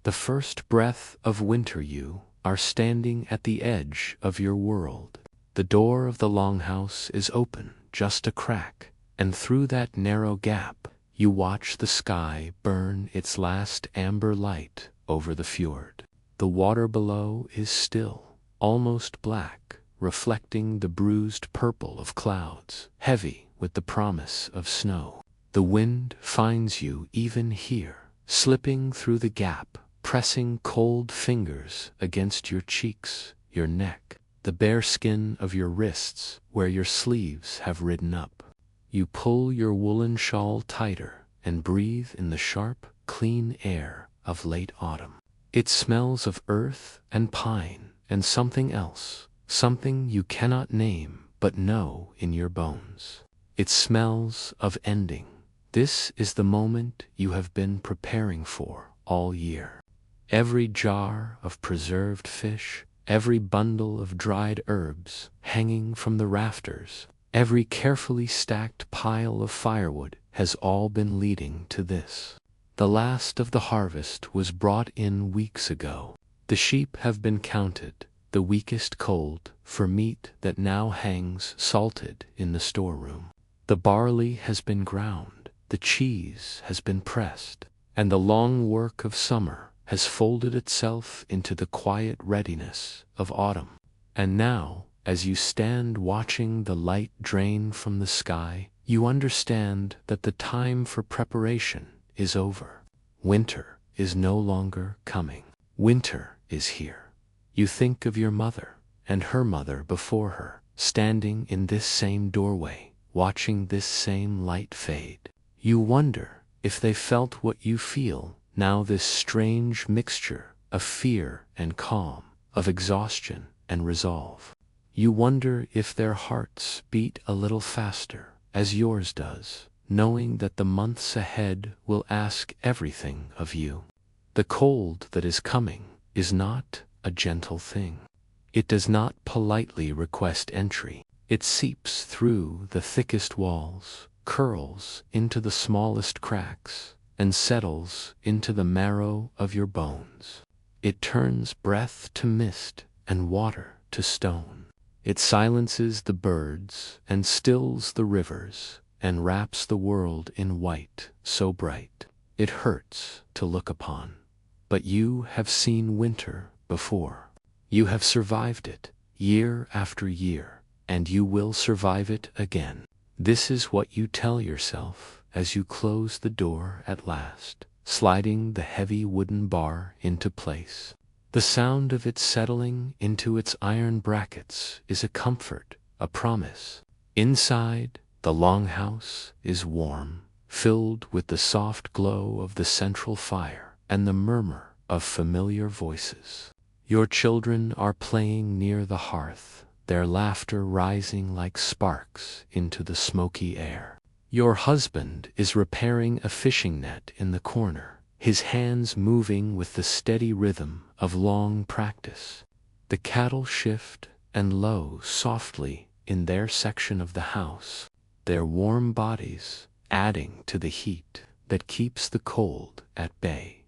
The first breath of winter. You are standing at the edge of your world. The door of the longhouse is open, just a crack, and through that narrow gap you watch the sky burn its last amber light over the fjord. The water below is still, almost black, reflecting the bruised purple of clouds, heavy with the promise of snow. The wind finds you even here, slipping through the gap, pressing cold fingers against your cheeks, your neck, the bare skin of your wrists where your sleeves have ridden up. You pull your woolen shawl tighter and breathe in the sharp, clean air of late autumn. It smells of earth and pine and something else, something you cannot name but know in your bones. It smells of ending. This is the moment you have been preparing for all year. Every jar of preserved fish, every bundle of dried herbs hanging from the rafters, every carefully stacked pile of firewood has all been leading to this. The last of the harvest was brought in weeks ago. The sheep have been counted, the weakest culled, for meat that now hangs salted in the storeroom. The barley has been ground, the cheese has been pressed, and the long work of summer has folded itself into the quiet readiness of autumn. And now, as you stand watching the light drain from the sky, you understand that the time for preparation is over. Winter is no longer coming. Winter is here. You think of your mother and her mother before her, standing in this same doorway, watching this same light fade. You wonder if they felt what you feel now, this strange mixture of fear and calm, of exhaustion and resolve. You wonder if their hearts beat a little faster, as yours does, knowing that the months ahead will ask everything of you. The cold that is coming is not a gentle thing. It does not politely request entry. It seeps through the thickest walls, curls into the smallest cracks, and settles into the marrow of your bones. It turns breath to mist and water to stone. It silences the birds and stills the rivers and wraps the world in white so bright it hurts to look upon. But you have seen winter before. You have survived it year after year, and you will survive it again. This is what you tell yourself as you close the door at last, sliding the heavy wooden bar into place. The sound of it settling into its iron brackets is a comfort, a promise. Inside, the longhouse is warm, filled with the soft glow of the central fire and the murmur of familiar voices. Your children are playing near the hearth, their laughter rising like sparks into the smoky air. Your husband is repairing a fishing net in the corner, his hands moving with the steady rhythm of long practice. The cattle shift and low softly in their section of the house, their warm bodies adding to the heat that keeps the cold at bay.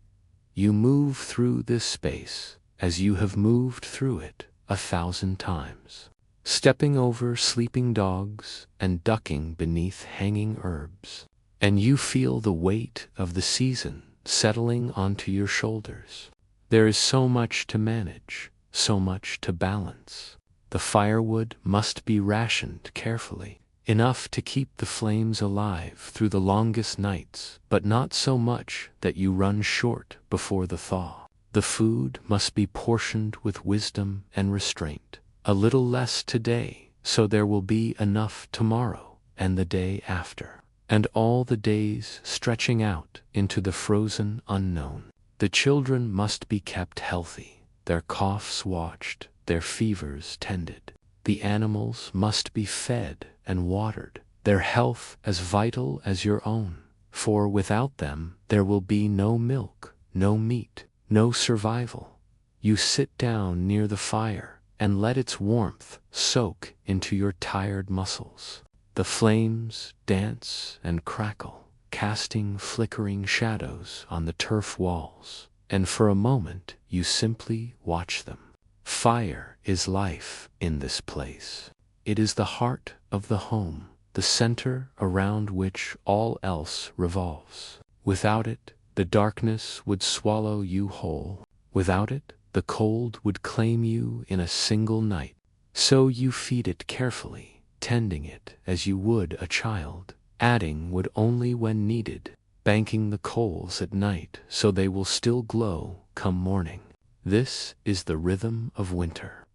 You move through this space as you have moved through it 1,000 times, stepping over sleeping dogs and ducking beneath hanging herbs, and you feel the weight of the season settling onto your shoulders. There is so much to manage, so much to balance. The firewood must be rationed carefully, enough to keep the flames alive through the longest nights, but not so much that you run short before the thaw. The food must be portioned with wisdom and restraint. A little less today, so there will be enough tomorrow and the day after, and all the days stretching out into the frozen unknown. The children must be kept healthy, their coughs watched, their fevers tended. The animals must be fed and watered, their health as vital as your own, for without them there will be no milk, no meat, no survival. You sit down near the fire and let its warmth soak into your tired muscles. The flames dance and crackle, casting flickering shadows on the turf walls, and for a moment you simply watch them. Fire is life in this place. It is the heart of the home, the center around which all else revolves. Without it, the darkness would swallow you whole. Without it, the cold would claim you in a single night. So you feed it carefully, tending it as you would a child, adding wood only when needed, banking the coals at night so they will still glow come morning. This is the rhythm of winter.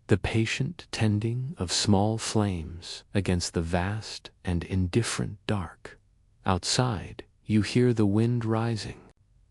The patient tending of small flames against the vast and indifferent dark. Outside, you hear the wind rising.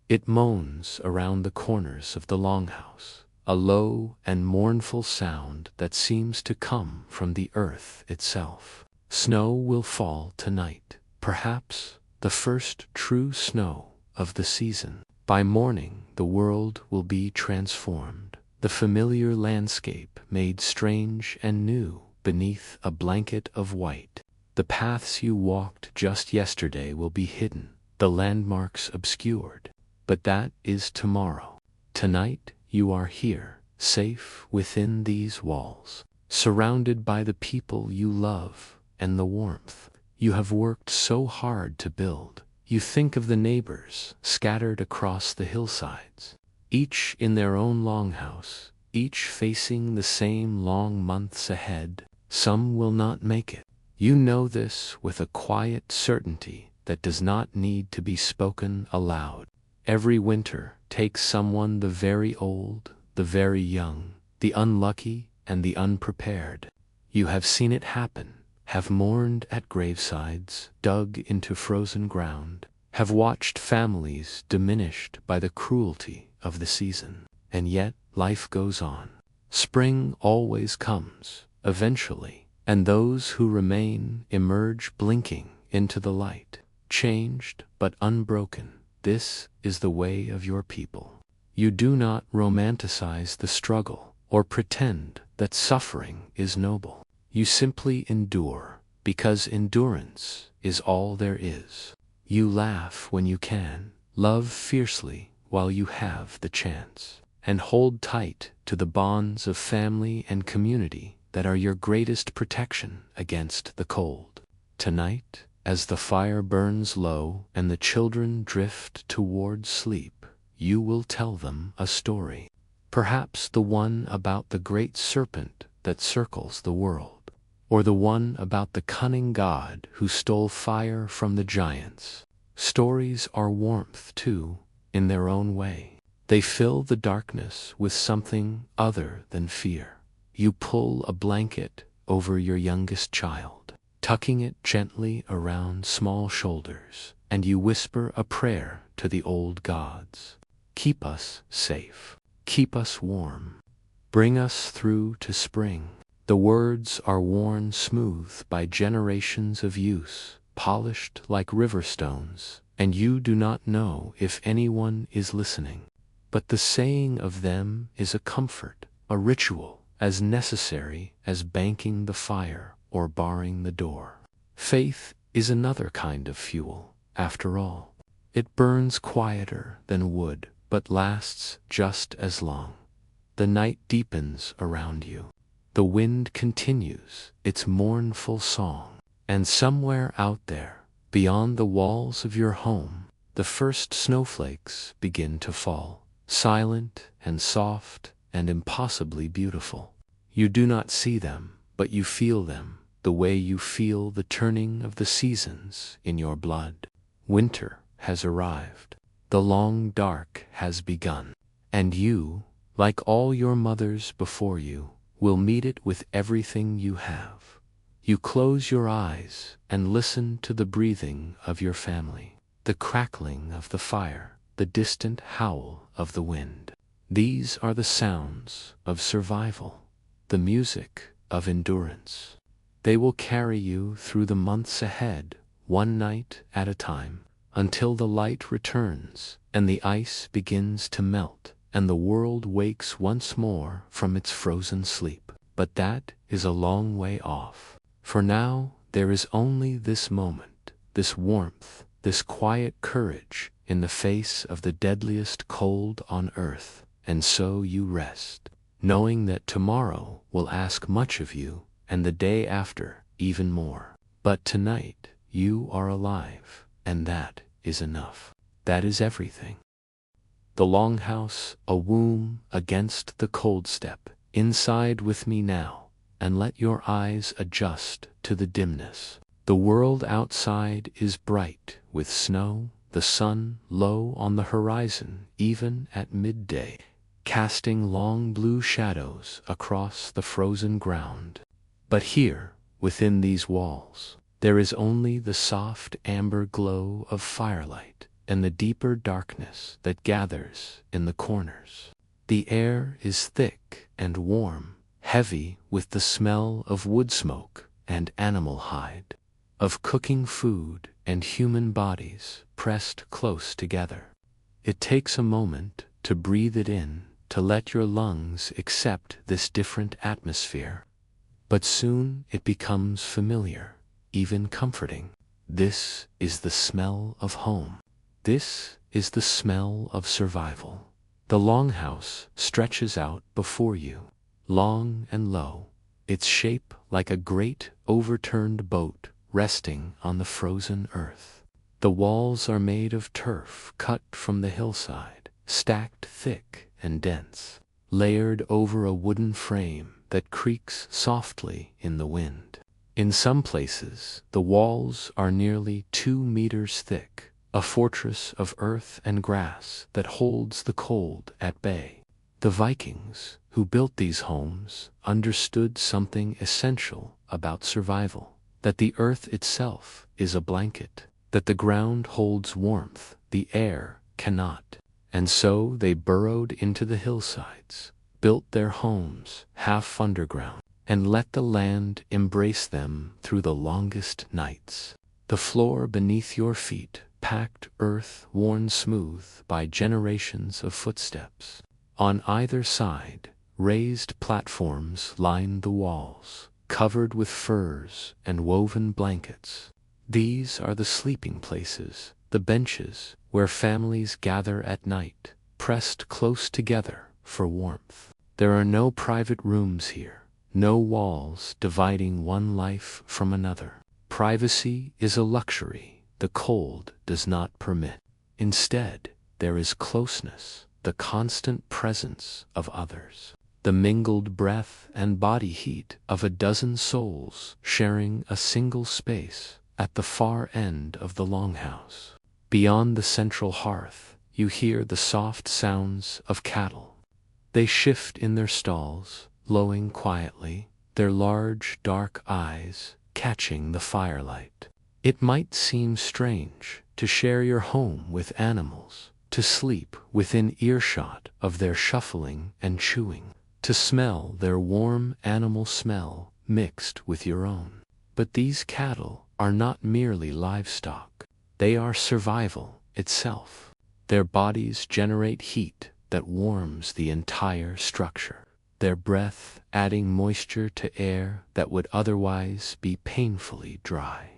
It moans around the corners of the longhouse, a low and mournful sound that seems to come from the earth itself. Snow will fall tonight, perhaps the first true snow of the season. By morning, the world will be transformed, the familiar landscape made strange and new beneath a blanket of white. The paths you walked just yesterday will be hidden, the landmarks obscured. But that is tomorrow. Tonight you are here, safe within these walls, surrounded by the people you love and the warmth you have worked so hard to build. You think of the neighbors scattered across the hillsides, each in their own longhouse, each facing the same long months ahead. Some will not make it. You know this with a quiet certainty that does not need to be spoken aloud. Every winter takes someone, the very old, the very young, the unlucky and the unprepared. You have seen it happen, have mourned at gravesides dug into frozen ground, have watched families diminished by the cruelty of the season. And yet life goes on. Spring always comes, eventually, and those who remain emerge blinking into the light, changed but unbroken. This is the way of your people. You do not romanticize the struggle or pretend that suffering is noble. You simply endure, because endurance is all there is. You laugh when you can, love fiercely while you have the chance, and hold tight to the bonds of family and community that are your greatest protection against the cold. Tonight, as the fire burns low and the children drift toward sleep, you will tell them a story. Perhaps the one about the great serpent that circles the world, or the one about the cunning god who stole fire from the giants. Stories are warmth too, in their own way. They fill the darkness with something other than fear. You pull a blanket over your youngest child, tucking it gently around small shoulders, and you whisper a prayer to the old gods. Keep us safe. Keep us warm. Bring us through to spring. The words are worn smooth by generations of use, polished like river stones, and you do not know if anyone is listening. But the saying of them is a comfort, a ritual, as necessary as banking the fire or barring the door. Faith is another kind of fuel, after all. It burns quieter than wood, but lasts just as long. The night deepens around you. The wind continues its mournful song, and somewhere out there, beyond the walls of your home, the first snowflakes begin to fall, silent and soft and impossibly beautiful. You do not see them, but you feel them, the way you feel the turning of the seasons in your blood. Winter has arrived. The long dark has begun, and you, like all your mothers before you, will meet it with everything you have. You close your eyes and listen to the breathing of your family, the crackling of the fire, the distant howl of the wind. These are the sounds of survival, the music of endurance. They will carry you through the months ahead, one night at a time, until the light returns and the ice begins to melt and the world wakes once more from its frozen sleep. But that is a long way off. For now, there is only this moment, this warmth, this quiet courage in the face of the deadliest cold on earth, and so you rest, knowing that tomorrow will ask much of you, and the day after even more. But tonight you are alive, and that is enough. That is everything. The longhouse, a womb against the cold step, inside with me now, and let your eyes adjust to the dimness. The world outside is bright with snow, the sun low on the horizon even at midday, casting long blue shadows across the frozen ground. But here, within these walls, there is only the soft amber glow of firelight and the deeper darkness that gathers in the corners. The air is thick and warm, heavy with the smell of wood smoke and animal hide, of cooking food and human bodies pressed close together. It takes a moment to breathe it in, to let your lungs accept this different atmosphere. But soon it becomes familiar, even comforting. This is the smell of home. This is the smell of survival. The longhouse stretches out before you, long and low, its shape like a great overturned boat resting on the frozen earth. The walls are made of turf cut from the hillside, stacked thick and dense, layered over a wooden frame that creaks softly in the wind. In some places, the walls are nearly 2 meters thick, a fortress of earth and grass that holds the cold at bay. The Vikings, who built these homes, understood something essential about survival, that the earth itself is a blanket, that the ground holds warmth the air cannot. And so they burrowed into the hillsides, built their homes half underground, and let the land embrace them through the longest nights. The floor beneath your feet, packed earth worn smooth by generations of footsteps. On either side, raised platforms line the walls, covered with furs and woven blankets. These are the sleeping places, the benches where families gather at night, pressed close together for warmth. There are no private rooms here, no walls dividing one life from another. Privacy is a luxury the cold does not permit. Instead, there is closeness, the constant presence of others, the mingled breath and body heat of a dozen souls sharing a single space at the far end of the longhouse. Beyond the central hearth, you hear the soft sounds of cattle. They shift in their stalls, lowing quietly, their large, dark eyes catching the firelight. It might seem strange to share your home with animals, to sleep within earshot of their shuffling and chewing, to smell their warm animal smell mixed with your own. But these cattle are not merely livestock. They are survival itself. Their bodies generate heat that warms the entire structure, their breath adding moisture to air that would otherwise be painfully dry.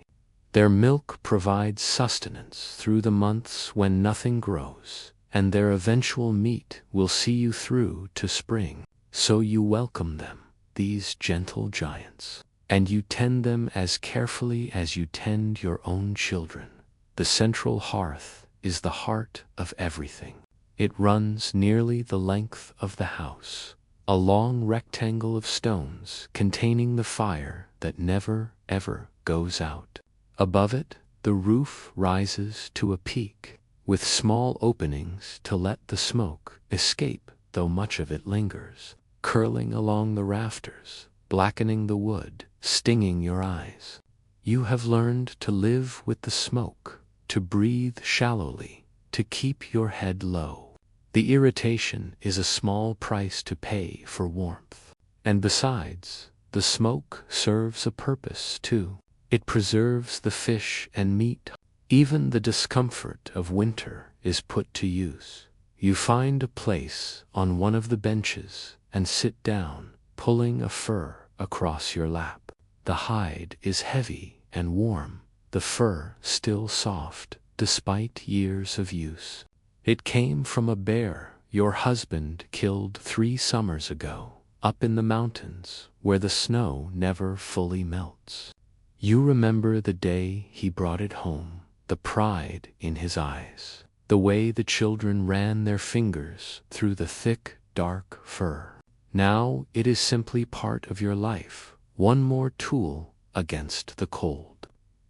Their milk provides sustenance through the months when nothing grows, and their eventual meat will see you through to spring. So you welcome them, these gentle giants, and you tend them as carefully as you tend your own children. The central hearth is the heart of everything. It runs nearly the length of the house, a long rectangle of stones containing the fire that never, ever goes out. Above it, the roof rises to a peak, with small openings to let the smoke escape, though much of it lingers, curling along the rafters, blackening the wood, stinging your eyes. You have learned to live with the smoke, to breathe shallowly, to keep your head low. The irritation is a small price to pay for warmth. And besides, the smoke serves a purpose too. It preserves the fish and meat. Even the discomfort of winter is put to use. You find a place on one of the benches and sit down, pulling a fur across your lap. The hide is heavy and warm, the fur still soft, despite years of use. It came from a bear your husband killed 3 summers ago, up in the mountains where the snow never fully melts. You remember the day he brought it home, the pride in his eyes, the way the children ran their fingers through the thick, dark fur. Now it is simply part of your life, one more tool against the cold,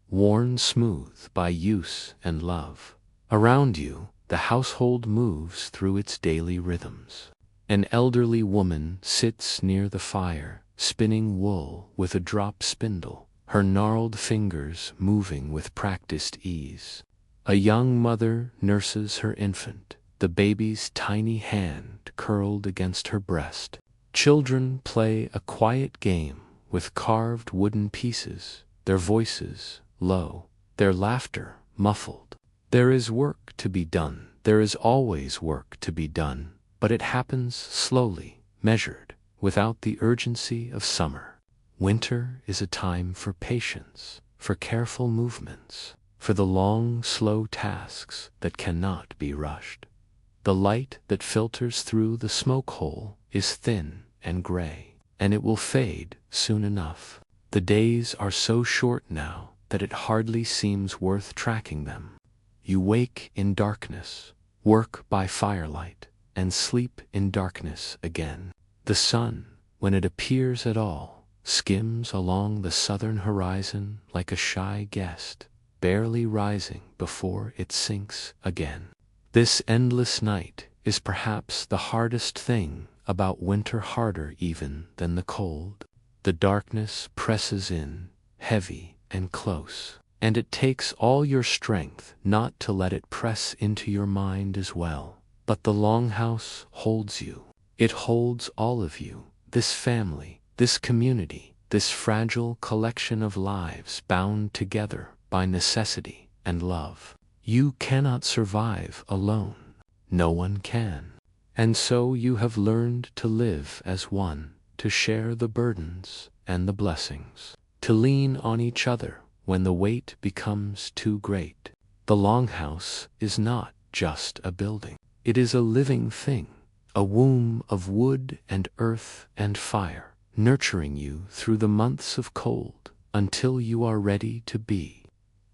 worn smooth by use and love. Around you, the household moves through its daily rhythms. An elderly woman sits near the fire, spinning wool with a drop spindle, her gnarled fingers moving with practiced ease. A young mother nurses her infant, the baby's tiny hand curled against her breast. Children play a quiet game with carved wooden pieces, their voices low, their laughter muffled. There is work to be done. There is always work to be done, but it happens slowly, measured, without the urgency of summer. Winter is a time for patience, for careful movements, for the long, slow tasks that cannot be rushed. The light that filters through the smoke hole is thin and gray, and it will fade soon enough. The days are so short now that it hardly seems worth tracking them. You wake in darkness, work by firelight, and sleep in darkness again. The sun, when it appears at all, skims along the southern horizon like a shy guest, barely rising before it sinks again. This endless night is perhaps the hardest thing about winter, harder even than the cold. The darkness presses in, heavy and close, and it takes all your strength not to let it press into your mind as well. But the longhouse holds you. It holds all of you, this family, this community, this fragile collection of lives bound together by necessity and love. You cannot survive alone. No one can. And so you have learned to live as one, to share the burdens and the blessings, to lean on each other when the weight becomes too great. The longhouse is not just a building. It is a living thing, a womb of wood and earth and fire, nurturing you through the months of cold until you are ready to be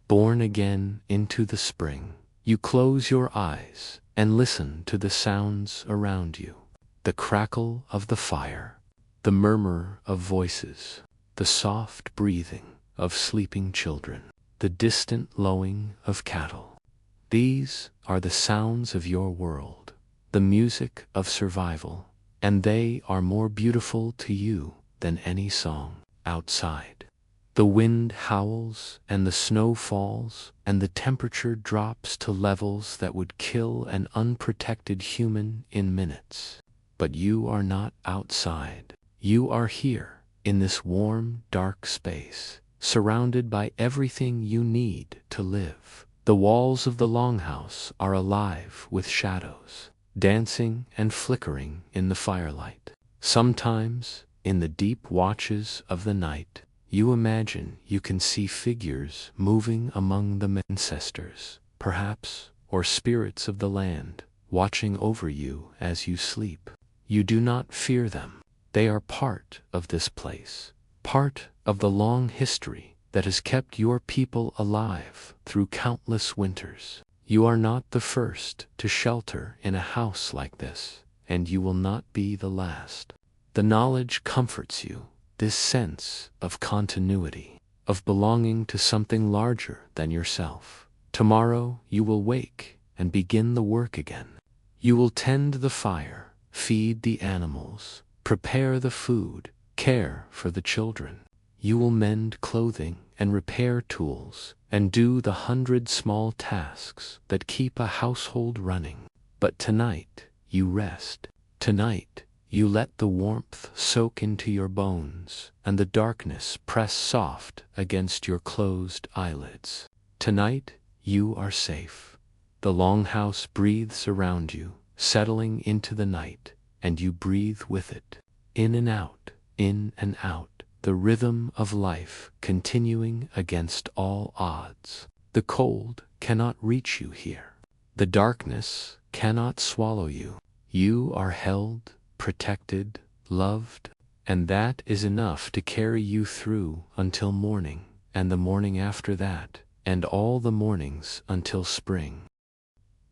born again into the spring. You close your eyes and listen to the sounds around you, the crackle of the fire, the murmur of voices, the soft breathing of sleeping children, the distant lowing of cattle. These are the sounds of your world, the music of survival, and they are more beautiful to you than any song outside. The wind howls and the snow falls and the temperature drops to levels that would kill an unprotected human in minutes. But you are not outside. You are here, in this warm, dark space, surrounded by everything you need to live. The walls of the longhouse are alive with shadows, dancing and flickering in the firelight. Sometimes, in the deep watches of the night, you imagine you can see figures moving among the ancestors, perhaps, or spirits of the land, watching over you as you sleep. You do not fear them. They are part of this place, part of the long history that has kept your people alive through countless winters. You are not the first to shelter in a house like this, and you will not be the last. The knowledge comforts you, this sense of continuity, of belonging to something larger than yourself. Tomorrow you will wake and begin the work again. You will tend the fire, feed the animals, prepare the food, care for the children. You will mend clothing and repair tools, and do the 100 small tasks that keep a household running. But tonight you rest. Tonight you let the warmth soak into your bones, and the darkness press soft against your closed eyelids. Tonight you are safe. The longhouse breathes around you, settling into the night, and you breathe with it. In and out, the rhythm of life continuing against all odds. The cold cannot reach you here. The darkness cannot swallow you. You are held, protected, loved, and that is enough to carry you through until morning, and the morning after that, and all the mornings until spring.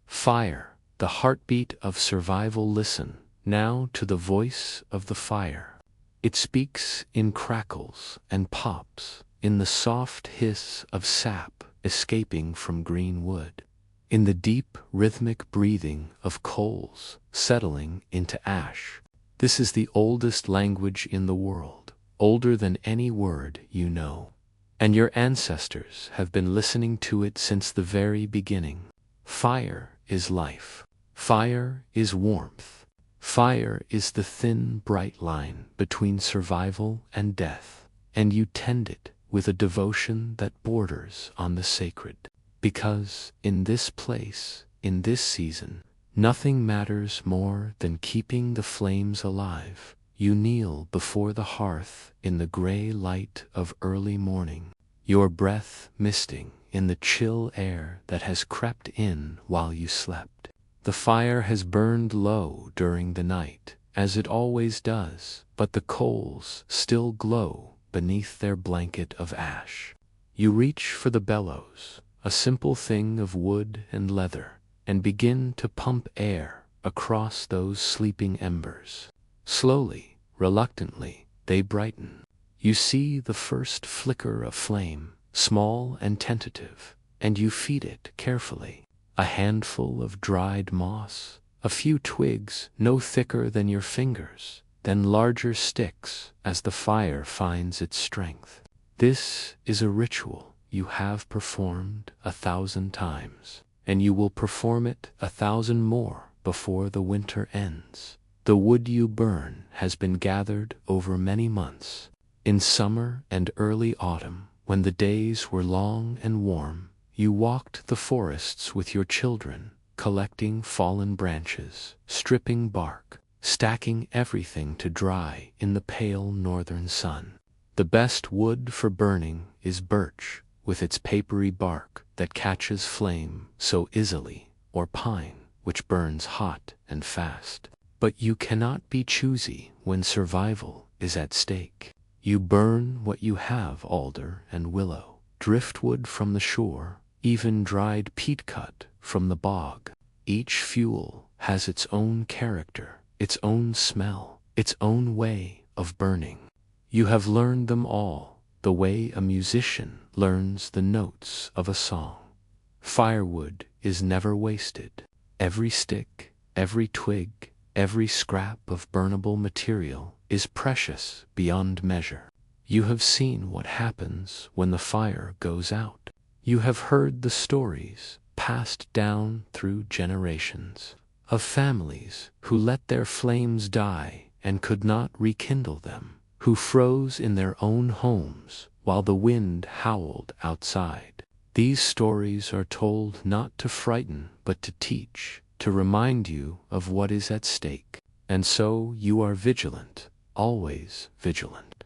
Fire, the heartbeat of survival. Listen now to the voice of the fire. It speaks in crackles and pops, in the soft hiss of sap escaping from green wood, in the deep rhythmic breathing of coals settling into ash. This is the oldest language in the world, older than any word you know. And your ancestors have been listening to it since the very beginning. Fire is life. Fire is warmth. Fire is the thin, bright line between survival and death, and you tend it with a devotion that borders on the sacred. Because in this place, in this season, nothing matters more than keeping the flames alive. You kneel before the hearth in the gray light of early morning, your breath misting in the chill air that has crept in while you slept. The fire has burned low during the night, as it always does, but the coals still glow beneath their blanket of ash. You reach for the bellows, a simple thing of wood and leather, and begin to pump air across those sleeping embers. Slowly, reluctantly, they brighten. You see the first flicker of flame, small and tentative, and you feed it carefully. A handful of dried moss, a few twigs no thicker than your fingers, then larger sticks as the fire finds its strength. This is a ritual you have performed 1,000 times, and you will perform it 1,000 more before the winter ends. The wood you burn has been gathered over many months. In summer and early autumn, when the days were long and warm, you walked the forests with your children, collecting fallen branches, stripping bark, stacking everything to dry in the pale northern sun. The best wood for burning is birch, with its papery bark that catches flame so easily, or pine, which burns hot and fast. But you cannot be choosy when survival is at stake. You burn what you have: alder and willow, driftwood from the shore, even dried peatcut from the bog. Each fuel has its own character, its own smell, its own way of burning. You have learned them all, the way a musician learns the notes of a song. Firewood is never wasted. Every stick, every twig, every scrap of burnable material is precious beyond measure. You have seen what happens when the fire goes out. You have heard the stories passed down through generations of families who let their flames die and could not rekindle them, who froze in their own homes while the wind howled outside. These stories are told not to frighten but to teach, to remind you of what is at stake. And so you are vigilant, always vigilant,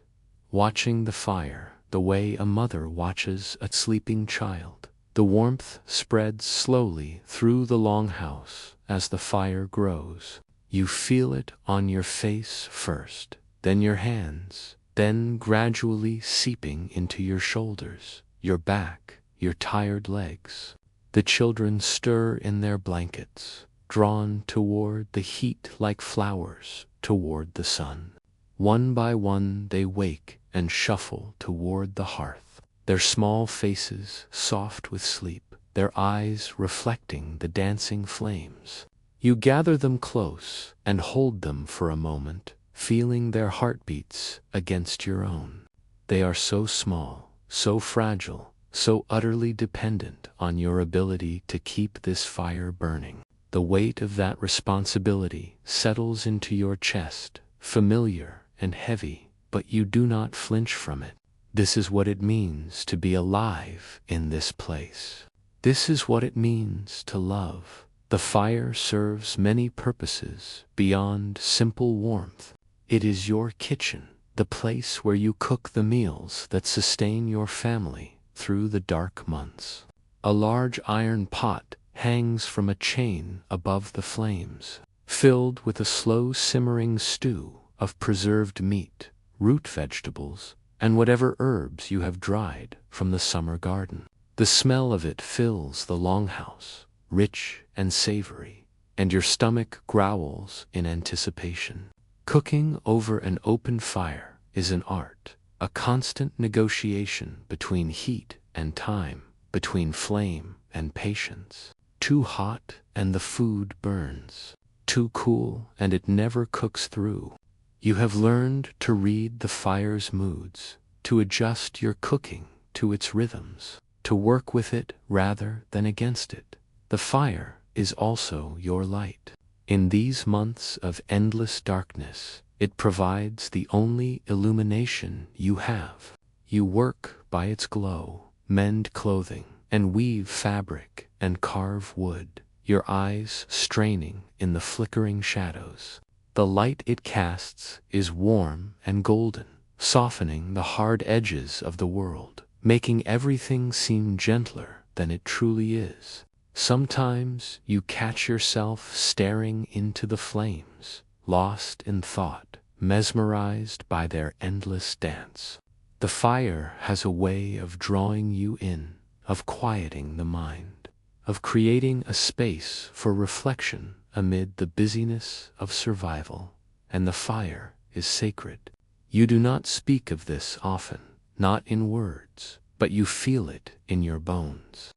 watching the fire the way a mother watches a sleeping child. The warmth spreads slowly through the longhouse as the fire grows. You feel it on your face first, then your hands, then gradually seeping into your shoulders, your back, your tired legs. The children stir in their blankets, drawn toward the heat like flowers toward the sun. One by one they wake and shuffle toward the hearth, their small faces soft with sleep, their eyes reflecting the dancing flames. You gather them close and hold them for a moment, feeling their heartbeats against your own. They are so small, so fragile, so utterly dependent on your ability to keep this fire burning. The weight of that responsibility settles into your chest, familiar and heavy, but you do not flinch from it. This is what it means to be alive in this place. This is what it means to love. The fire serves many purposes beyond simple warmth. It is your kitchen, the place where you cook the meals that sustain your family through the dark months. A large iron pot hangs from a chain above the flames, filled with a slow simmering stew of preserved meat, root vegetables, and whatever herbs you have dried from the summer garden. The smell of it fills the longhouse, rich and savory, and your stomach growls in anticipation. Cooking over an open fire is an art, a constant negotiation between heat and time, between flame and patience. Too hot and the food burns. Too cool and it never cooks through. You have learned to read the fire's moods, to adjust your cooking to its rhythms, to work with it rather than against it. The fire is also your light. In these months of endless darkness, it provides the only illumination you have. You work by its glow, mend clothing, and weave fabric and carve wood, your eyes straining in the flickering shadows. The light it casts is warm and golden, softening the hard edges of the world, making everything seem gentler than it truly is. Sometimes you catch yourself staring into the flames, lost in thought, mesmerized by their endless dance. The fire has a way of drawing you in, of quieting the mind, of creating a space for reflection amid the busyness of survival, and the fire is sacred. You do not speak of this often, not in words, but you feel it in your bones.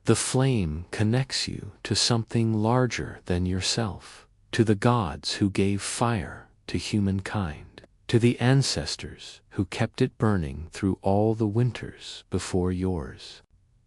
The flame connects you to something larger than yourself, to the gods who gave fire to humankind, to the ancestors who kept it burning through all the winters before yours.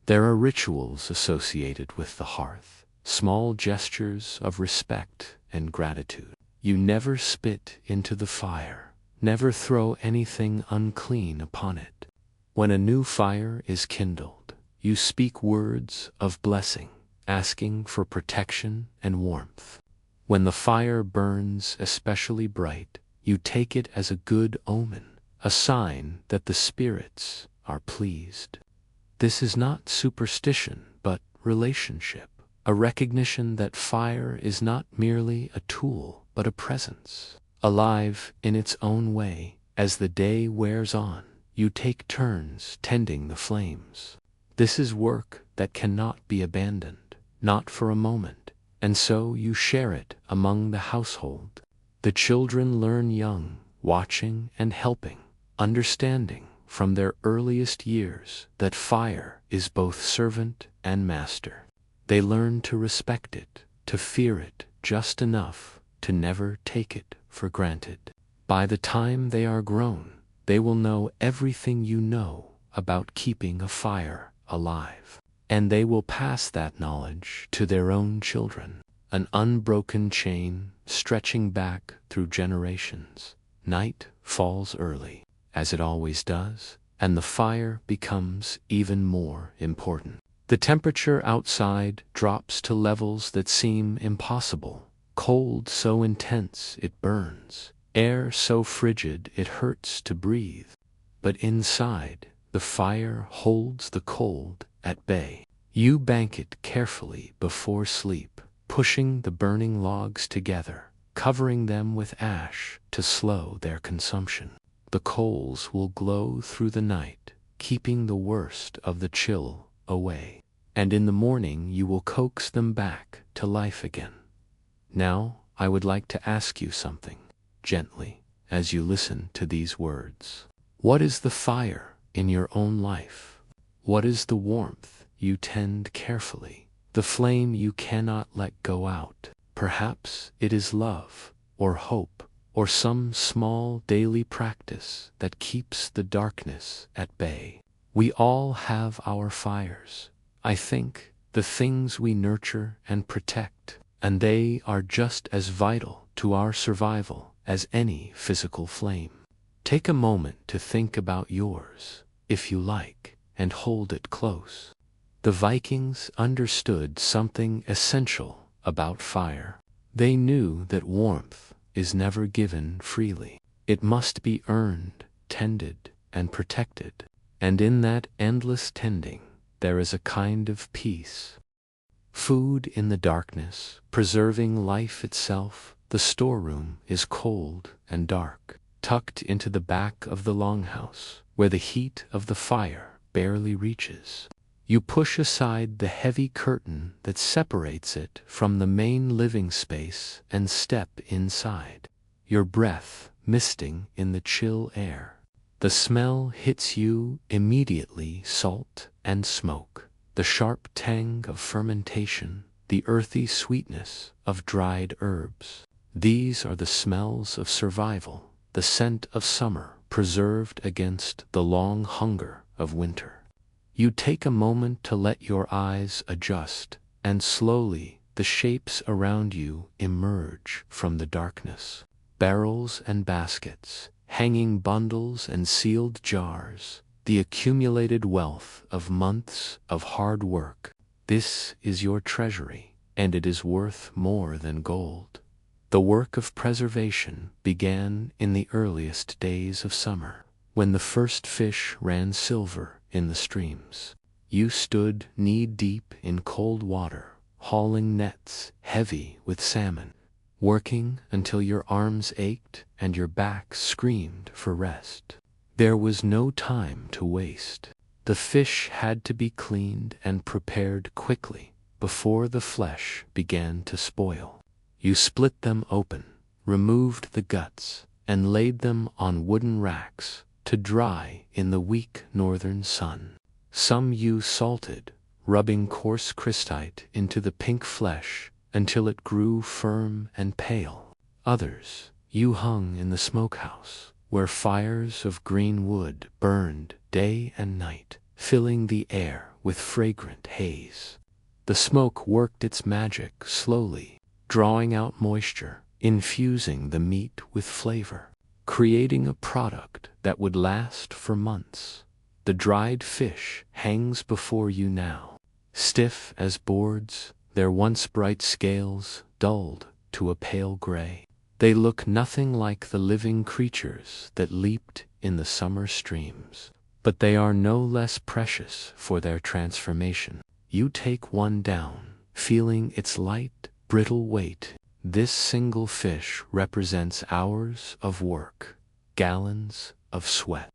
There are rituals associated with the hearth, small gestures of respect and gratitude. You never spit into the fire, never throw anything unclean upon it. When a new fire is kindled, you speak words of blessing, asking for protection and warmth. When the fire burns especially bright, you take it as a good omen, a sign that the spirits are pleased. This is not superstition, but relationship, a recognition that fire is not merely a tool, but a presence, alive in its own way. As the day wears on, you take turns tending the flames. This is work that cannot be abandoned, not for a moment, and so you share it among the household. The children learn young, watching and helping, understanding from their earliest years that fire is both servant and master. They learn to respect it, to fear it just enough to never take it for granted. By the time they are grown, they will know everything you know about keeping a fire alive, and they will pass that knowledge to their own children, an unbroken chain stretching back through generations. Night falls early, as it always does, and the fire becomes even more important. The temperature outside drops to levels that seem impossible, cold so intense it burns, air so frigid it hurts to breathe. But inside, the fire holds the cold at bay. You bank it carefully before sleep, pushing the burning logs together, covering them with ash to slow their consumption. The coals will glow through the night, keeping the worst of the chill away, and in the morning you will coax them back to life again. Now, I would like to ask you something, gently, as you listen to these words. What is the fire in your own life? What is the warmth you tend carefully, the flame you cannot let go out? Perhaps it is love, or hope, or some small daily practice that keeps the darkness at bay. We all have our fires, I think, the things we nurture and protect, and they are just as vital to our survival as any physical flame. Take a moment to think about yours, if you like, and hold it close. The Vikings understood something essential about fire. They knew that warmth is never given freely. It must be earned, tended, and protected. And in that endless tending, there is a kind of peace. Food in the darkness, preserving life itself, the storeroom is cold and dark, tucked into the back of the longhouse, where the heat of the fire barely reaches. You push aside the heavy curtain that separates it from the main living space and step inside, your breath misting in the chill air. The smell hits you immediately: salt and smoke, the sharp tang of fermentation, the earthy sweetness of dried herbs. These are the smells of survival, the scent of summer preserved against the long hunger of winter. You take a moment to let your eyes adjust, and slowly the shapes around you emerge from the darkness. Barrels and baskets, hanging bundles and sealed jars, the accumulated wealth of months of hard work. This is your treasury, and it is worth more than gold. The work of preservation began in the earliest days of summer, when the first fish ran silver in the streams. You stood knee-deep in cold water, hauling nets heavy with salmon, working until your arms ached and your back screamed for rest. There was no time to waste. The fish had to be cleaned and prepared quickly before the flesh began to spoil. You split them open, removed the guts, and laid them on wooden racks to dry in the weak northern sun. Some you salted, rubbing coarse crystite into the pink flesh until it grew firm and pale. Others you hung in the smokehouse, where fires of green wood burned day and night, filling the air with fragrant haze. The smoke worked its magic slowly, drawing out moisture, infusing the meat with flavor, creating a product that would last for months. The dried fish hangs before you now, stiff as boards, their once bright scales dulled to a pale gray. They look nothing like the living creatures that leaped in the summer streams, but they are no less precious for their transformation. You take one down, feeling its light, brittle weight. This single fish represents hours of work, gallons of sweat,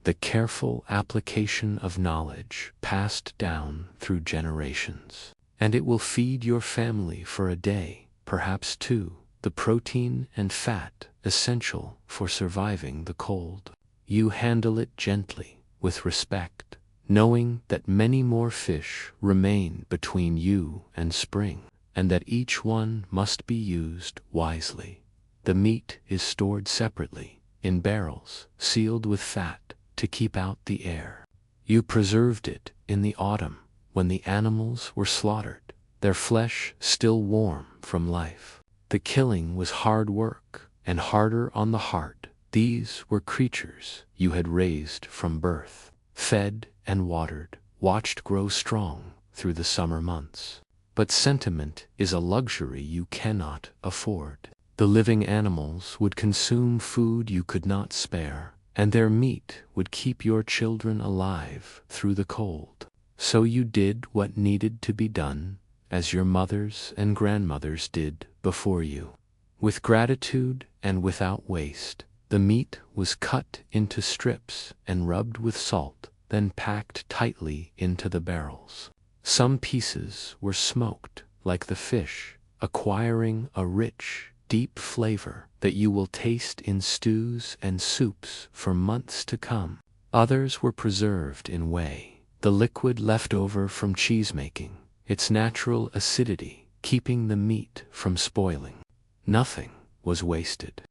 the careful application of knowledge passed down through generations. And it will feed your family for a day, perhaps two, the protein and fat essential for surviving the cold. You handle it gently, with respect, knowing that many more fish remain between you and spring, and that each one must be used wisely. The meat is stored separately, in barrels, sealed with fat, to keep out the air. You preserved it in the autumn, when the animals were slaughtered, their flesh still warm from life. The killing was hard work, and harder on the heart. These were creatures you had raised from birth, fed and watered, watched grow strong through the summer months. But sentiment is a luxury you cannot afford. The living animals would consume food you could not spare, and their meat would keep your children alive through the cold. So you did what needed to be done, as your mothers and grandmothers did before you. With gratitude and without waste, the meat was cut into strips and rubbed with salt, then packed tightly into the barrels. Some pieces were smoked, like the fish, acquiring a rich, deep flavor that you will taste in stews and soups for months to come. Others were preserved in whey, the liquid left over from cheesemaking, its natural acidity keeping the meat from spoiling. Nothing was wasted.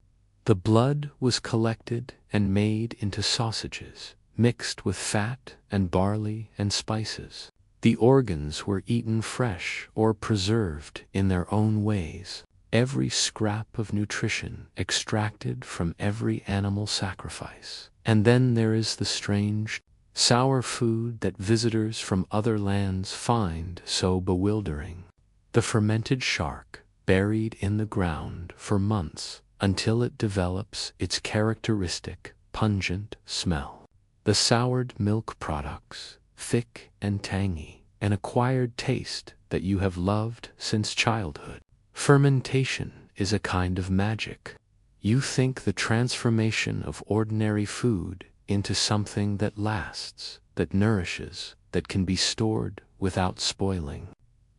The blood was collected and made into sausages, mixed with fat and barley and spices. The organs were eaten fresh or preserved in their own ways, every scrap of nutrition extracted from every animal sacrifice. And then there is the strange, sour food that visitors from other lands find so bewildering. The fermented shark, buried in the ground for months until it develops its characteristic, pungent smell. The soured milk products, thick and tangy, an acquired taste that you have loved since childhood. Fermentation is a kind of magic. You think the transformation of ordinary food into something that lasts, that nourishes, that can be stored without spoiling.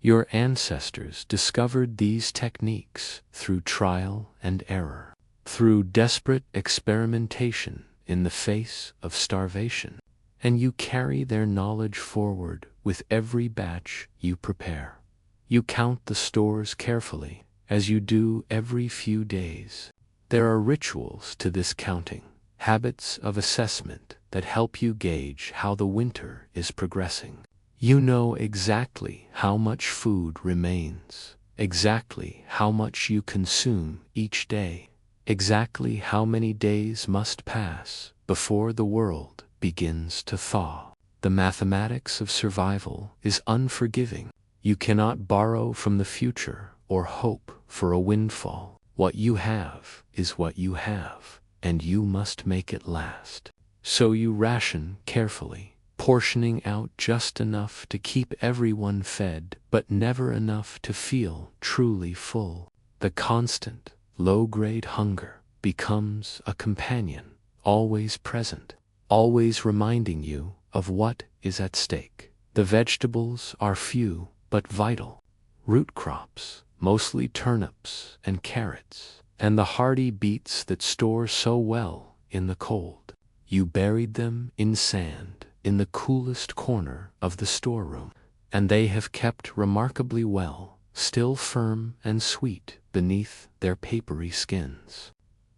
Your ancestors discovered these techniques through trial and error, through desperate experimentation in the face of starvation. And you carry their knowledge forward with every batch you prepare. You count the stores carefully, as you do every few days. There are rituals to this counting, habits of assessment that help you gauge how the winter is progressing. You know exactly how much food remains, exactly how much you consume each day, exactly how many days must pass before the world begins to thaw. The mathematics of survival is unforgiving. You cannot borrow from the future or hope for a windfall. What you have is what you have, and you must make it last. So you ration carefully, portioning out just enough to keep everyone fed, but never enough to feel truly full. The constant, low-grade hunger becomes a companion, always present, always reminding you of what is at stake. The vegetables are few but vital. Root crops, mostly turnips and carrots, and the hardy beets that store so well in the cold. You buried them in sand in the coolest corner of the storeroom, and they have kept remarkably well, still firm and sweet beneath their papery skins.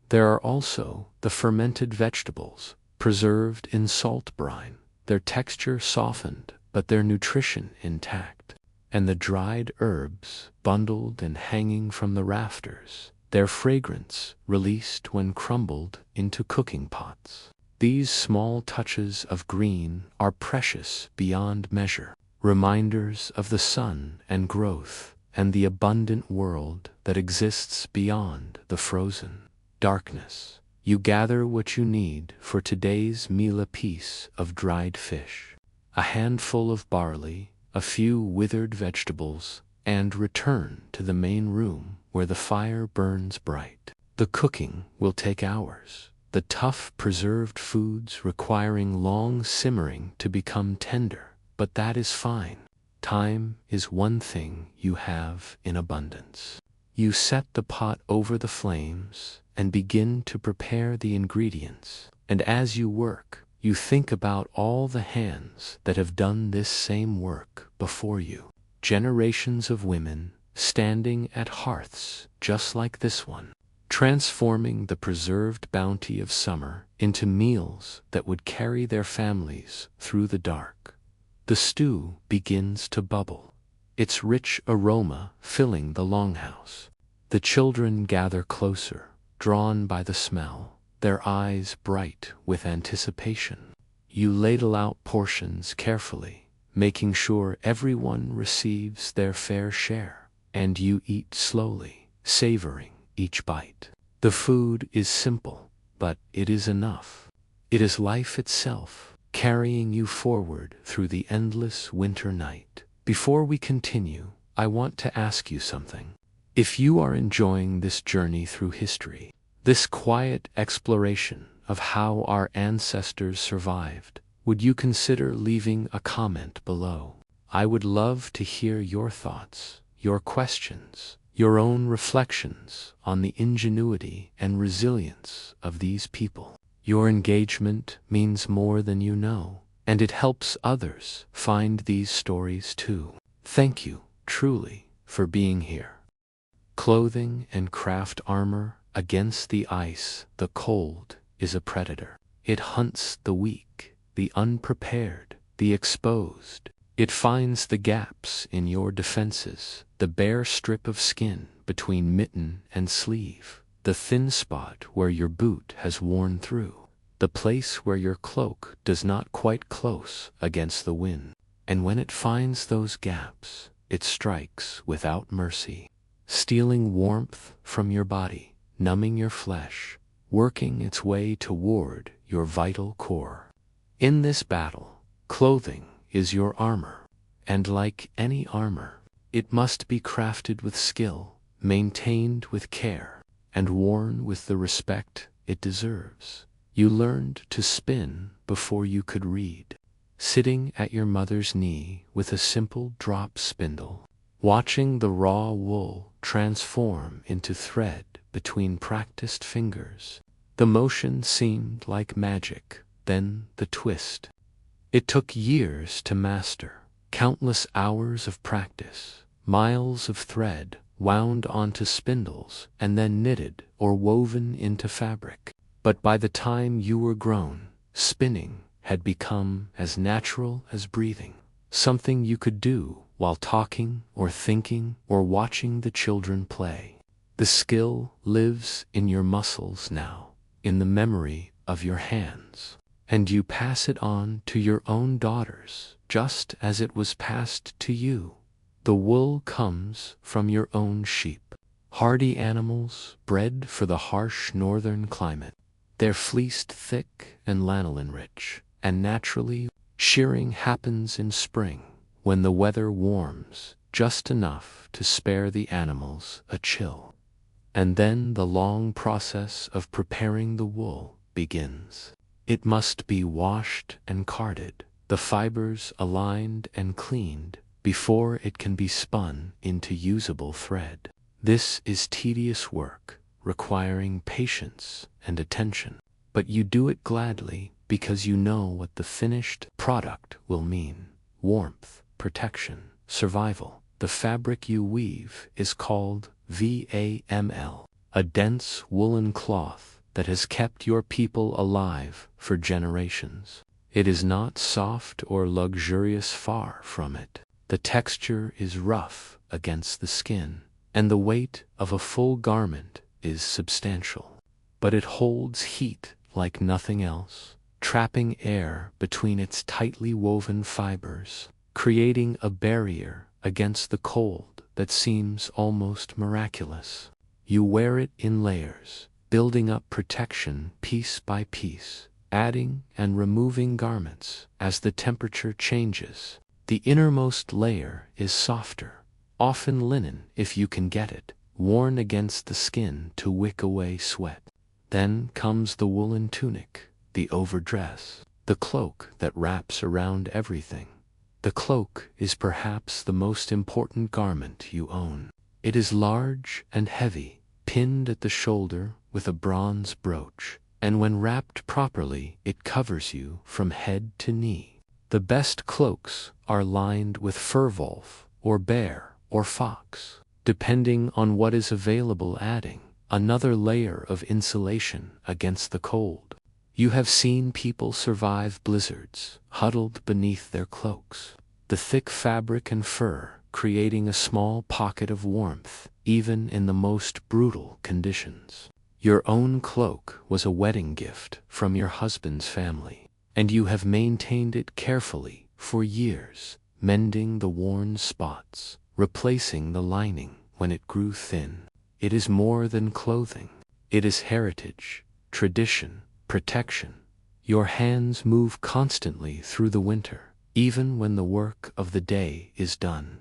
There are also the fermented vegetables, preserved in salt brine, their texture softened but their nutrition intact, and the dried herbs bundled and hanging from the rafters, their fragrance released when crumbled into cooking pots. These small touches of green are precious beyond measure, reminders of the sun and growth and the abundant world that exists beyond the frozen darkness. You gather what you need for today's meal: a piece of dried fish, a handful of barley, a few withered vegetables, and return to the main room where the fire burns bright. The cooking will take hours, the tough preserved foods requiring long simmering to become tender, but that is fine. Time is one thing you have in abundance. You set the pot over the flames and begin to prepare the ingredients, and as you work, you think about all the hands that have done this same work before you. Generations of women standing at hearths just like this one, transforming the preserved bounty of summer into meals that would carry their families through the dark. The stew begins to bubble, its rich aroma filling the longhouse. The children gather closer, drawn by the smell, their eyes bright with anticipation. You ladle out portions carefully, making sure everyone receives their fair share, and you eat slowly, savoring each bite. The food is simple, but it is enough. It is life itself, carrying you forward through the endless winter night. Before we continue, I want to ask you something. If you are enjoying this journey through history, this quiet exploration of how our ancestors survived, would you consider leaving a comment below? I would love to hear your thoughts, your questions, your own reflections on the ingenuity and resilience of these people. Your engagement means more than you know, and it helps others find these stories too. Thank you, truly, for being here. Clothing and craft armor against the ice, the cold is a predator. It hunts the weak, the unprepared, the exposed. It finds the gaps in your defenses, the bare strip of skin between mitten and sleeve, the thin spot where your boot has worn through, the place where your cloak does not quite close against the wind. And when it finds those gaps, it strikes without mercy, stealing warmth from your body, numbing your flesh, working its way toward your vital core. In this battle, clothing is your armor. And like any armor, it must be crafted with skill, maintained with care, and worn with the respect it deserves. You learned to spin before you could read, sitting at your mother's knee with a simple drop spindle, watching the raw wool transform into thread between practiced fingers. The motion seemed like magic, then the twist. It took years to master, countless hours of practice, miles of thread wound onto spindles and then knitted or woven into fabric. But by the time you were grown, spinning had become as natural as breathing, something you could do while talking or thinking or watching the children play. The skill lives in your muscles now, in the memory of your hands, and you pass it on to your own daughters, just as it was passed to you. The wool comes from your own sheep, hardy animals bred for the harsh northern climate. They're fleeced thick and lanolin-rich, and naturally, shearing happens in spring, when the weather warms just enough to spare the animals a chill. And then the long process of preparing the wool begins. It must be washed and carded, the fibers aligned and cleaned, before it can be spun into usable thread. This is tedious work, requiring patience and attention, but you do it gladly because you know what the finished product will mean: warmth, protection, survival. The fabric you weave is called VAML, a dense woolen cloth that has kept your people alive for generations. It is not soft or luxurious, far from it. The texture is rough against the skin, and the weight of a full garment is substantial. But it holds heat like nothing else, trapping air between its tightly woven fibers, creating a barrier against the cold that seems almost miraculous. You wear it in layers, building up protection piece by piece, adding and removing garments as the temperature changes. The innermost layer is softer, often linen if you can get it, worn against the skin to wick away sweat. Then comes the woolen tunic, the overdress, the cloak that wraps around everything. The cloak is perhaps the most important garment you own. It is large and heavy, pinned at the shoulder with a bronze brooch, and when wrapped properly, it covers you from head to knee. The best cloaks are lined with fur wolf or bear or fox, depending on what is available, adding another layer of insulation against the cold. You have seen people survive blizzards, huddled beneath their cloaks, the thick fabric and fur creating a small pocket of warmth, even in the most brutal conditions. Your own cloak was a wedding gift from your husband's family, and you have maintained it carefully for years, mending the worn spots, replacing the lining when it grew thin. It is more than clothing. It is heritage, tradition, protection. Your hands move constantly through the winter, even when the work of the day is done.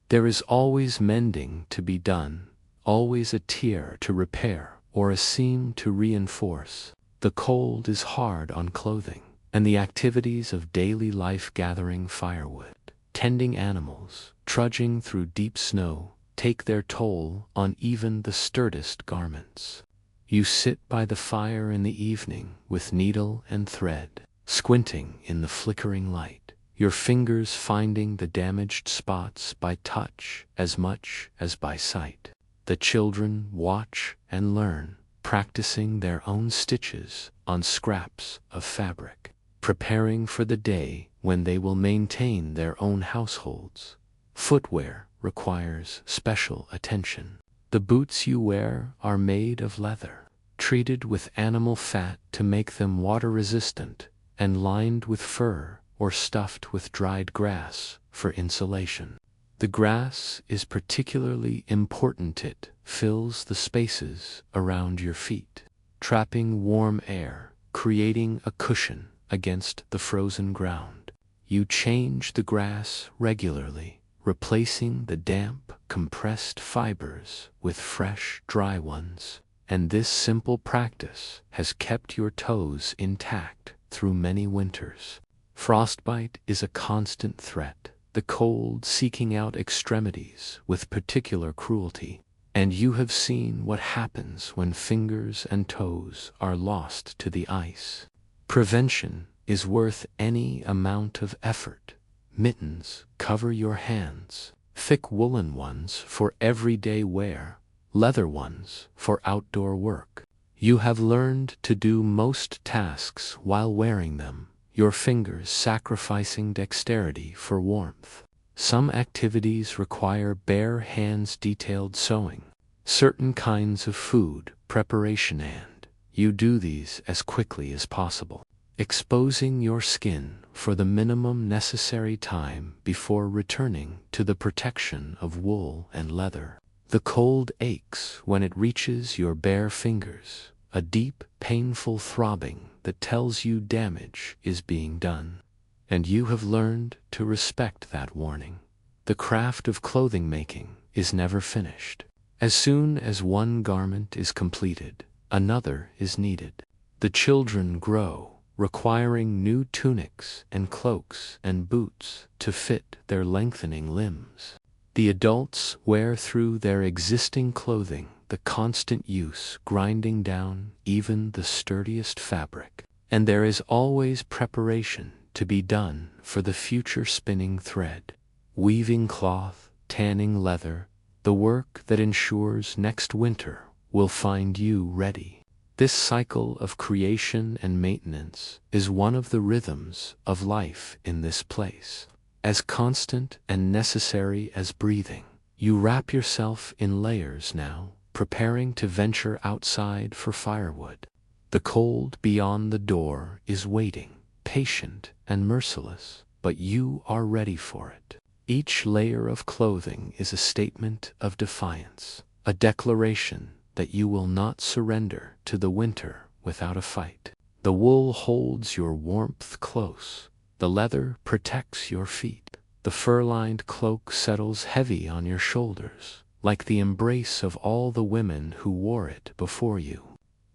There is always mending to be done, always a tear to repair or a seam to reinforce. The cold is hard on clothing, and the activities of daily life, gathering firewood, tending animals, trudging through deep snow, take their toll on even the sturdiest garments. You sit by the fire in the evening with needle and thread, squinting in the flickering light, your fingers finding the damaged spots by touch as much as by sight. The children watch and learn, practicing their own stitches on scraps of fabric, preparing for the day when they will maintain their own households. Footwear requires special attention. The boots you wear are made of leather, treated with animal fat to make them water-resistant, and lined with fur or stuffed with dried grass for insulation. The grass is particularly important. It fills the spaces around your feet, trapping warm air, creating a cushion against the frozen ground. You change the grass regularly, replacing the damp, compressed fibers with fresh, dry ones. And this simple practice has kept your toes intact through many winters. Frostbite is a constant threat, the cold seeking out extremities with particular cruelty. And you have seen what happens when fingers and toes are lost to the ice. Prevention is worth any amount of effort. Mittens cover your hands, thick woolen ones for everyday wear, leather ones for outdoor work. You have learned to do most tasks while wearing them, your fingers sacrificing dexterity for warmth. Some activities require bare hands, detailed sewing, certain kinds of food preparation, and you do these as quickly as possible, exposing your skin for the minimum necessary time before returning to the protection of wool and leather. The cold aches when it reaches your bare fingers, a deep, painful throbbing that tells you damage is being done. And you have learned to respect that warning. The craft of clothing making is never finished. As soon as one garment is completed, another is needed. The children grow, requiring new tunics and cloaks and boots to fit their lengthening limbs. The adults wear through their existing clothing, the constant use grinding down even the sturdiest fabric. And there is always preparation to be done for the future, spinning thread, weaving cloth, tanning leather, the work that ensures next winter will find you ready. This cycle of creation and maintenance is one of the rhythms of life in this place. As constant and necessary as breathing, you wrap yourself in layers now, preparing to venture outside for firewood. The cold beyond the door is waiting, patient and merciless, but you are ready for it. Each layer of clothing is a statement of defiance, a declaration that you will not surrender to the winter without a fight. The wool holds your warmth close, the leather protects your feet, the fur-lined cloak settles heavy on your shoulders, like the embrace of all the women who wore it before you.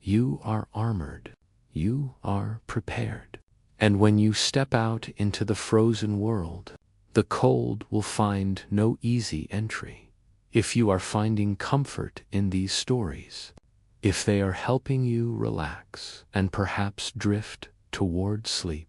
You are armored, you are prepared. And when you step out into the frozen world, the cold will find no easy entry. If you are finding comfort in these stories, if they are helping you relax and perhaps drift toward sleep,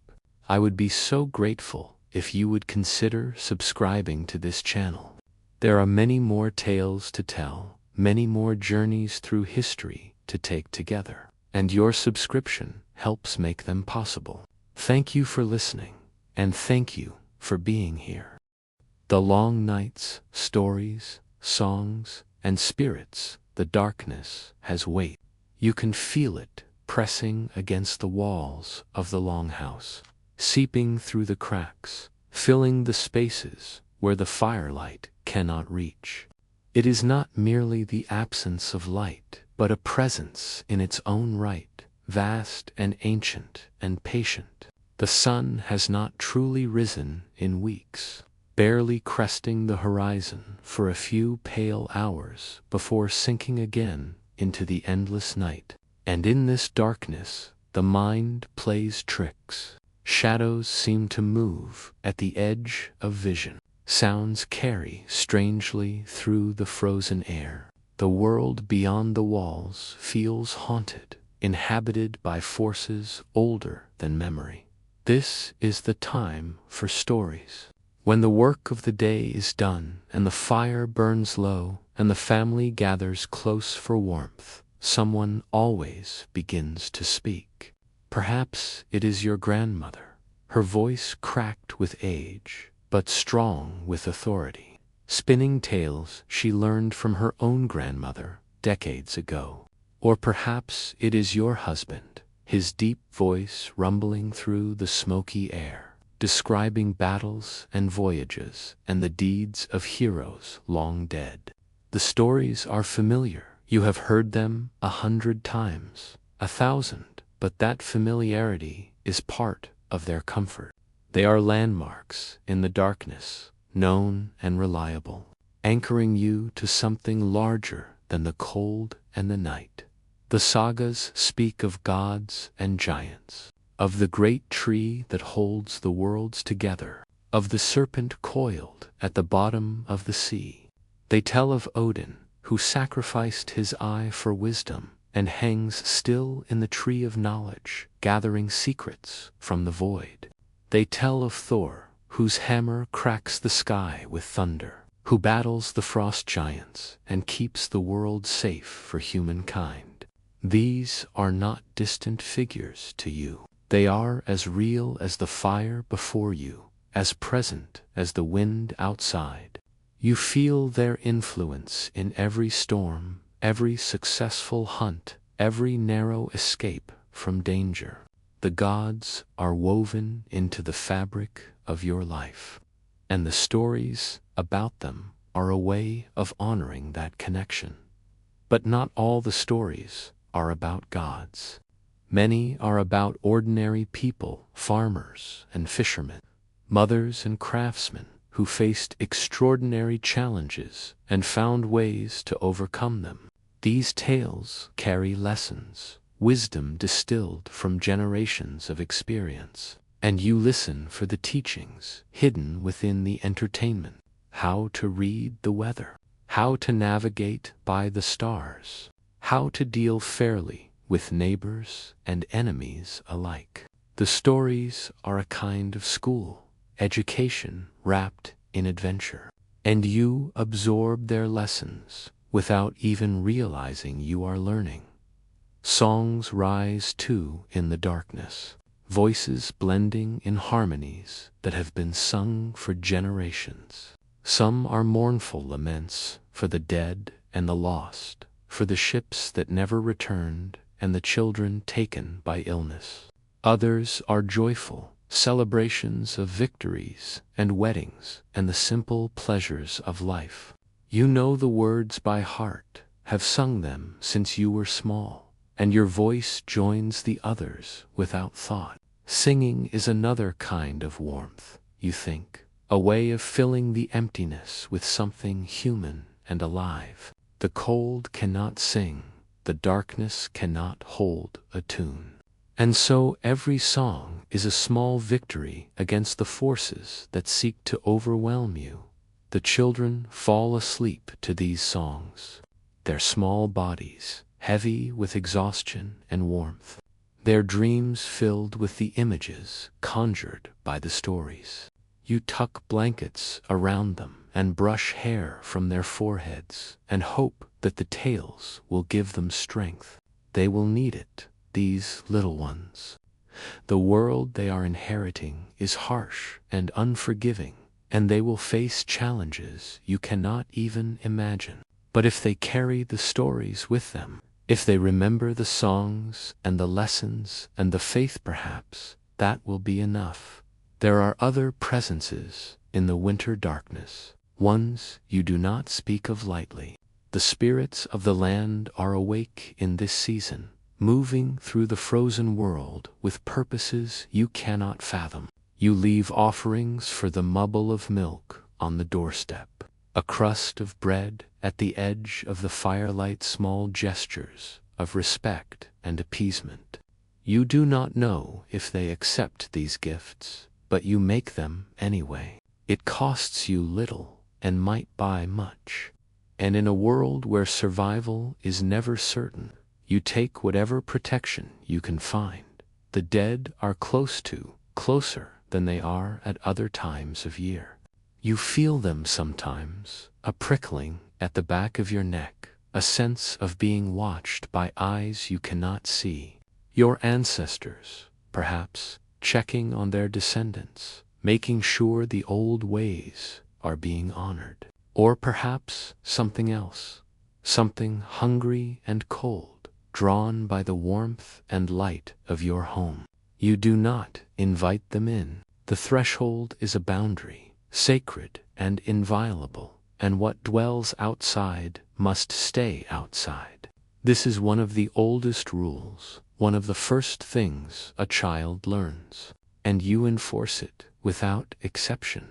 I would be so grateful if you would consider subscribing to this channel. There are many more tales to tell, many more journeys through history to take together, and your subscription helps make them possible. Thank you for listening, and thank you for being here. The long nights, stories, songs, and spirits, the darkness has weight. You can feel it pressing against the walls of the longhouse, seeping through the cracks, filling the spaces where the firelight cannot reach. It is not merely the absence of light, but a presence in its own right, vast and ancient and patient. The sun has not truly risen in weeks, barely cresting the horizon for a few pale hours before sinking again into the endless night. And in this darkness, the mind plays tricks. Shadows seem to move at the edge of vision. Sounds carry strangely through the frozen air. The world beyond the walls feels haunted, inhabited by forces older than memory. This is the time for stories. When the work of the day is done, and the fire burns low, and the family gathers close for warmth, someone always begins to speak. Perhaps it is your grandmother, her voice cracked with age, but strong with authority, spinning tales she learned from her own grandmother decades ago. Or perhaps it is your husband, his deep voice rumbling through the smoky air, describing battles and voyages and the deeds of heroes long dead. The stories are familiar. You have heard them 100 times, 1,000, but that familiarity is part of their comfort. They are landmarks in the darkness, known and reliable, anchoring you to something larger than the cold and the night. The sagas speak of gods and giants, of the great tree that holds the worlds together, of the serpent coiled at the bottom of the sea. They tell of Odin, who sacrificed his eye for wisdom and hangs still in the tree of knowledge, gathering secrets from the void. They tell of Thor, whose hammer cracks the sky with thunder, who battles the frost giants and keeps the world safe for humankind. These are not distant figures to you. They are as real as the fire before you, as present as the wind outside. You feel their influence in every storm, every successful hunt, every narrow escape from danger. The gods are woven into the fabric of your life, and the stories about them are a way of honoring that connection. But not all the stories are about gods. Many are about ordinary people, farmers and fishermen, mothers and craftsmen who faced extraordinary challenges and found ways to overcome them. These tales carry lessons, wisdom distilled from generations of experience, and you listen for the teachings hidden within the entertainment. How to read the weather, how to navigate by the stars, how to deal fairly with neighbors and enemies alike. The stories are a kind of school, education wrapped in adventure, and you absorb their lessons without even realizing you are learning. Songs rise too in the darkness, voices blending in harmonies that have been sung for generations. Some are mournful laments for the dead and the lost, for the ships that never returned and the children taken by illness. Others are joyful celebrations of victories and weddings and the simple pleasures of life. You know the words by heart, have sung them since you were small, and your voice joins the others without thought. Singing is another kind of warmth, you think, a way of filling the emptiness with something human and alive. The cold cannot sing, the darkness cannot hold a tune. And so every song is a small victory against the forces that seek to overwhelm you. The children fall asleep to these songs, their small bodies heavy with exhaustion and warmth, their dreams filled with the images conjured by the stories. You tuck blankets around them and brush hair from their foreheads and hope that the tales will give them strength. They will need it, these little ones. The world they are inheriting is harsh and unforgiving, and they will face challenges you cannot even imagine. But if they carry the stories with them, if they remember the songs and the lessons and the faith perhaps, that will be enough. There are other presences in the winter darkness, ones you do not speak of lightly. The spirits of the land are awake in this season, moving through the frozen world with purposes you cannot fathom. You leave offerings for the mubble of milk on the doorstep, a crust of bread at the edge of the firelight, small gestures of respect and appeasement. You do not know if they accept these gifts, but you make them anyway. It costs you little and might buy much. And in a world where survival is never certain, you take whatever protection you can find. The dead are closer than they are at other times of year. You feel them sometimes, a prickling at the back of your neck, a sense of being watched by eyes you cannot see. Your ancestors, perhaps, checking on their descendants, making sure the old ways are being honored. Or perhaps something else, something hungry and cold, drawn by the warmth and light of your home. You do not invite them in. The threshold is a boundary, sacred and inviolable, and what dwells outside must stay outside. This is one of the oldest rules, one of the first things a child learns, and you enforce it Without exception,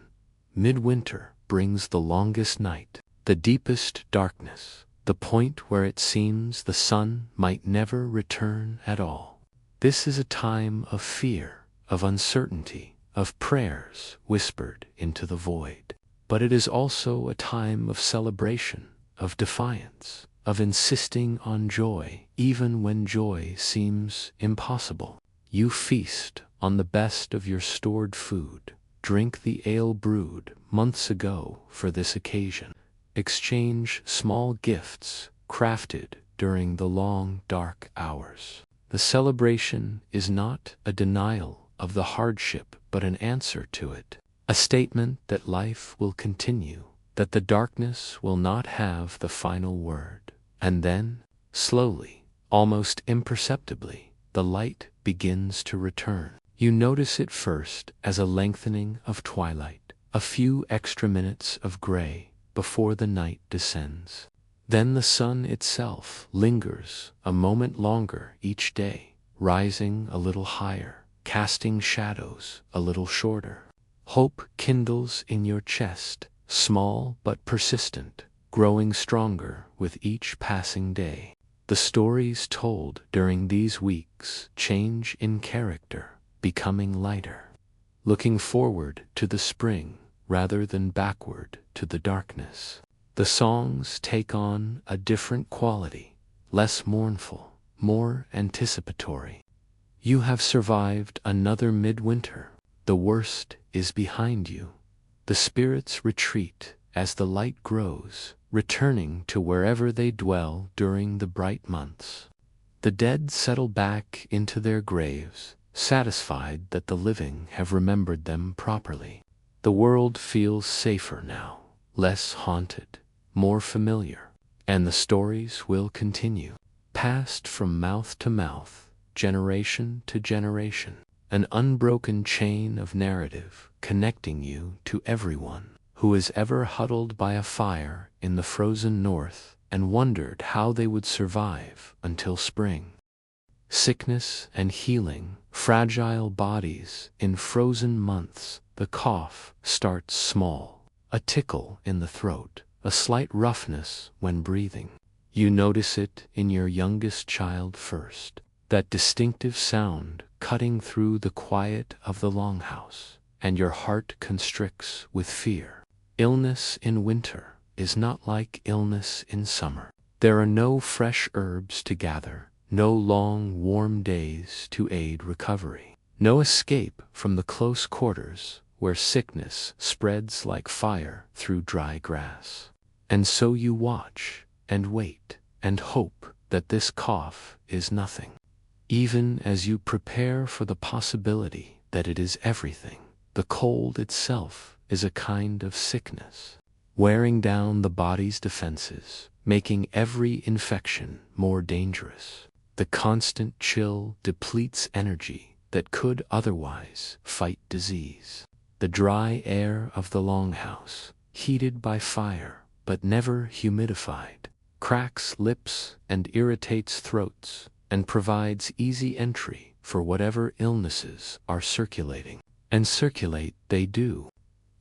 midwinter brings the longest night, the deepest darkness, the point where it seems the sun might never return at all. This is a time of fear, of uncertainty, of prayers whispered into the void. But it is also a time of celebration, of defiance, of insisting on joy, even when joy seems impossible. You feast on the best of your stored food, drink the ale brewed months ago for this occasion, exchange small gifts crafted during the long dark hours. The celebration is not a denial of the hardship but an answer to it, a statement that life will continue, that the darkness will not have the final word. And then, slowly, almost imperceptibly, the light begins to return. You notice it first as a lengthening of twilight, a few extra minutes of gray before the night descends. Then the sun itself lingers a moment longer each day, rising a little higher, casting shadows a little shorter. Hope kindles in your chest, small but persistent, growing stronger with each passing day. The stories told during these weeks change in character, becoming lighter, looking forward to the spring rather than backward to the darkness. The songs take on a different quality, less mournful, more anticipatory. You have survived another midwinter. The worst is behind you. The spirits retreat as the light grows, returning to wherever they dwell during the bright months. The dead settle back into their graves, satisfied that the living have remembered them properly. The world feels safer now, less haunted, more familiar, and the stories will continue, passed from mouth to mouth, generation to generation, an unbroken chain of narrative connecting you to everyone who is ever huddled by a fire in the frozen north and wondered how they would survive until spring. Sickness and healing, fragile bodies in frozen months. The cough starts small, a tickle in the throat, a slight roughness when breathing. You notice it in your youngest child first, that distinctive sound cutting through the quiet of the longhouse, and your heart constricts with fear. Illness in winter is not like illness in summer. There are no fresh herbs to gather, no long warm days to aid recovery, no escape from the close quarters where sickness spreads like fire through dry grass. And so you watch and wait and hope that this cough is nothing. Even as you prepare for the possibility that it is everything, the cold itself is a kind of sickness, wearing down the body's defenses, making every infection more dangerous. The constant chill depletes energy that could otherwise fight disease. The dry air of the longhouse, heated by fire but never humidified, cracks lips and irritates throats, and provides easy entry for whatever illnesses are circulating. And circulate they do.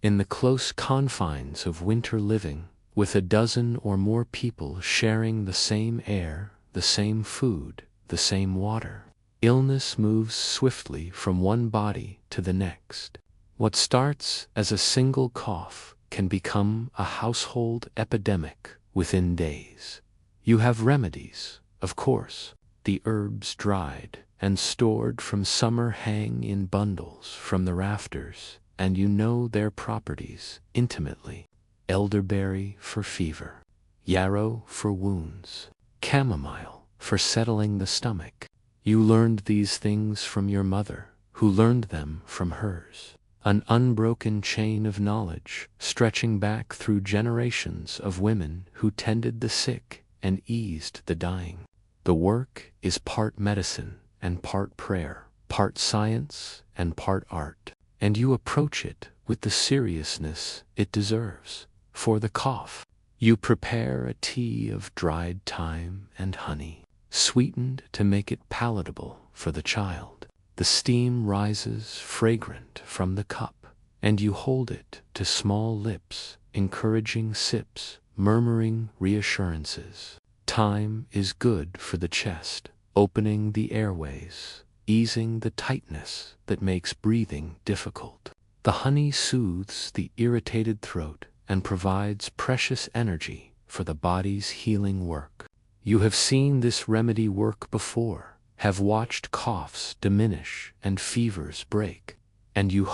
In the close confines of winter living, with a dozen or more people sharing the same air, the same food, the same water, illness moves swiftly from one body to the next. What starts as a single cough can become a household epidemic within days. You have remedies, of course. The herbs dried and stored from summer hang in bundles from the rafters, and you know their properties intimately. Elderberry for fever, yarrow for wounds, chamomile for settling the stomach. You learned these things from your mother, who learned them from hers. An unbroken chain of knowledge stretching back through generations of women who tended the sick and eased the dying. The work is part medicine and part prayer, part science and part art, and you approach it with the seriousness it deserves. For the cough, you prepare a tea of dried thyme and honey, sweetened to make it palatable for the child. The steam rises fragrant from the cup, and you hold it to small lips, encouraging sips, murmuring reassurances. Time is good for the chest, opening the airways, easing the tightness that makes breathing difficult. The honey soothes the irritated throat and provides precious energy for the body's healing work. You have seen this remedy work before, have watched coughs diminish and fevers break, and you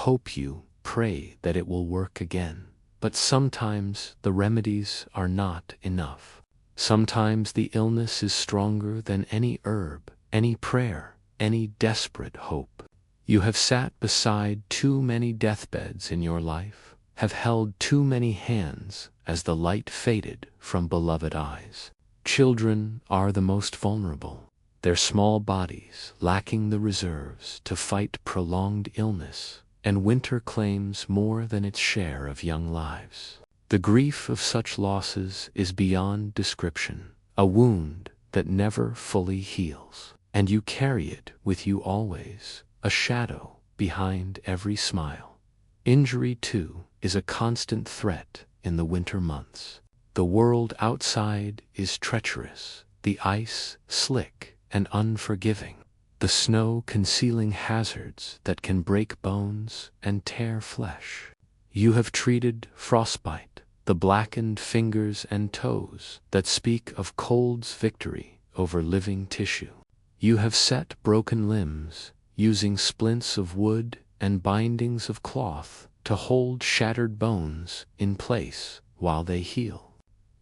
pray that it will work again. But sometimes the remedies are not enough. Sometimes the illness is stronger than any herb, any prayer, any desperate hope. You have sat beside too many deathbeds in your life, have held too many hands as the light faded from beloved eyes. Children are the most vulnerable, their small bodies lacking the reserves to fight prolonged illness, and winter claims more than its share of young lives. The grief of such losses is beyond description, a wound that never fully heals, and you carry it with you always, a shadow behind every smile. Injury, too, is a constant threat in the winter months. The world outside is treacherous, the ice slick and unforgiving, the snow concealing hazards that can break bones and tear flesh. You have treated frostbite, the blackened fingers and toes that speak of cold's victory over living tissue. You have set broken limbs, using splints of wood and bindings of cloth to hold shattered bones in place while they heal.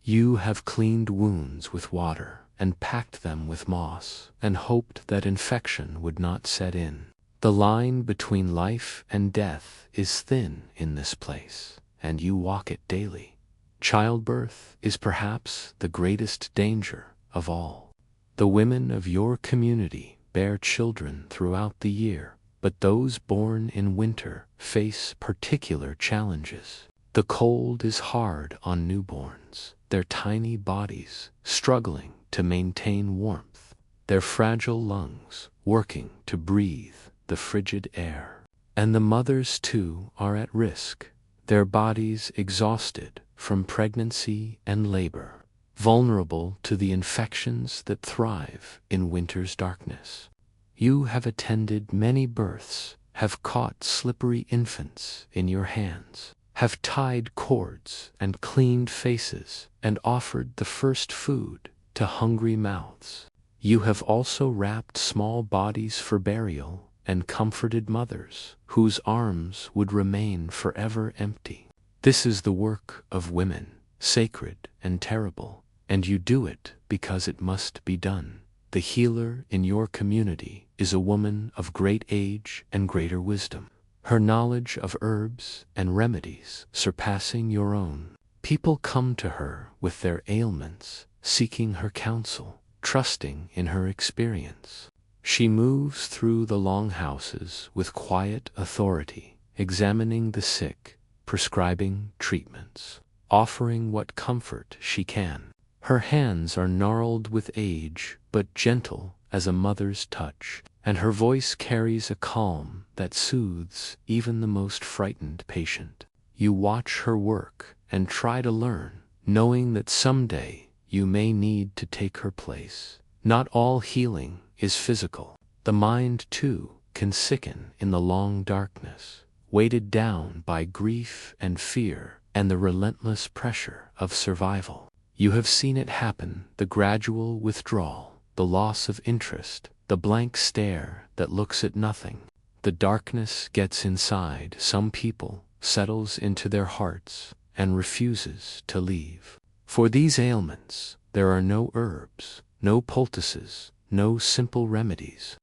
You have cleaned wounds with water and packed them with moss and hoped that infection would not set in. The line between life and death is thin in this place, and you walk it daily. Childbirth is perhaps the greatest danger of all. The women of your community bear children throughout the year, but those born in winter face particular challenges. The cold is hard on newborns, their tiny bodies struggling to maintain warmth, their fragile lungs working to breathe the frigid air. And the mothers, too, are at risk, their bodies exhausted from pregnancy and labor, vulnerable to the infections that thrive in winter's darkness. You have attended many births, have caught slippery infants in your hands, have tied cords and cleaned faces and offered the first food to hungry mouths. You have also wrapped small bodies for burial and comforted mothers whose arms would remain forever empty. This is the work of women, sacred and terrible, and you do it because it must be done. The healer in your community is a woman of great age and greater wisdom, her knowledge of herbs and remedies surpassing your own. People come to her with their ailments, seeking her counsel, trusting in her experience. She moves through the longhouses with quiet authority, examining the sick, prescribing treatments, offering what comfort she can. Her hands are gnarled with age, but gentle as a mother's touch, and her voice carries a calm that soothes even the most frightened patient. You watch her work and try to learn, knowing that someday you may need to take her place. Not all healing is physical. The mind, too, can sicken in the long darkness, weighted down by grief and fear and the relentless pressure of survival. You have seen it happen, the gradual withdrawal, the loss of interest, the blank stare that looks at nothing. The darkness gets inside some people, settles into their hearts, and refuses to leave. For these ailments, there are no herbs, no poultices, no simple remedies.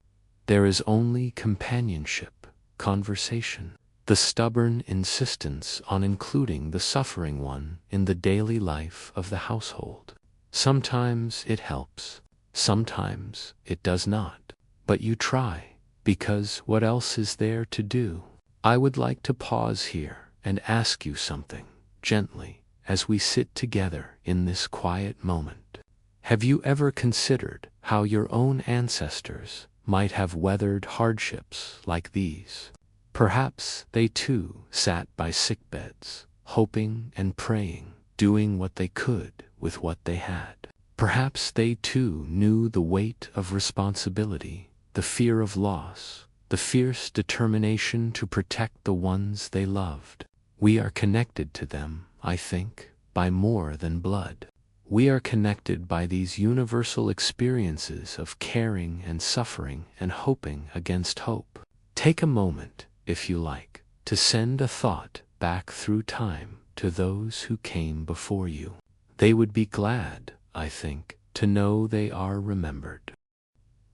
There is only companionship, conversation, the stubborn insistence on including the suffering one in the daily life of the household. Sometimes it helps, sometimes it does not, but you try, because what else is there to do? I would like to pause here and ask you something, gently, as we sit together in this quiet moment. Have you ever considered how your own ancestors might have weathered hardships like these? Perhaps they too sat by sickbeds, hoping and praying, doing what they could with what they had. Perhaps they too knew the weight of responsibility, the fear of loss, the fierce determination to protect the ones they loved. We are connected to them, I think, by more than blood. We are connected by these universal experiences of caring and suffering and hoping against hope. Take a moment, if you like, to send a thought back through time to those who came before you. They would be glad, I think, to know they are remembered.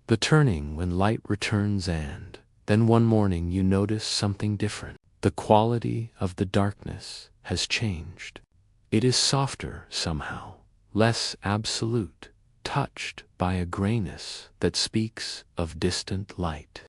The turning when light returns, and then one morning you notice something different. The quality of the darkness has changed. It is softer somehow, less absolute, touched by a grayness that speaks of distant light.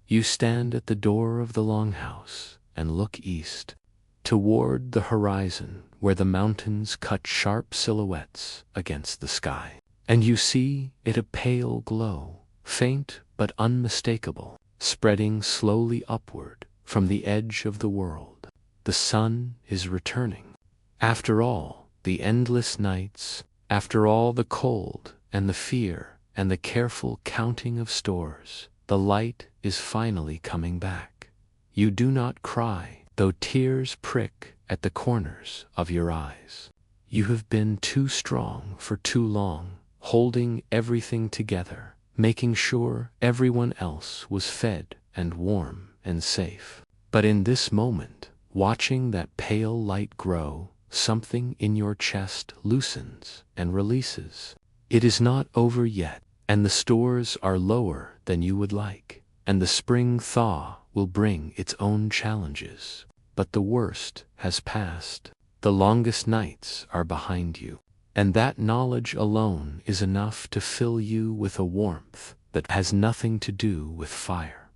You stand at the door of the longhouse and look east, toward the horizon where the mountains cut sharp silhouettes against the sky. And you see it a pale glow, faint but unmistakable, spreading slowly upward from the edge of the world. The sun is returning. After all the endless nights, after all the cold and the fear and the careful counting of stores, the light is finally coming back. You do not cry, though tears prick at the corners of your eyes. You have been too strong for too long, holding everything together, making sure everyone else was fed and warm and safe. But in this moment, watching that pale light grow, something in your chest loosens and releases. It is not over yet, and the stores are lower than you would like, and the spring thaw will bring its own challenges. But the worst has passed. The longest nights are behind you, and that knowledge alone is enough to fill you with a warmth that has nothing to do with fire.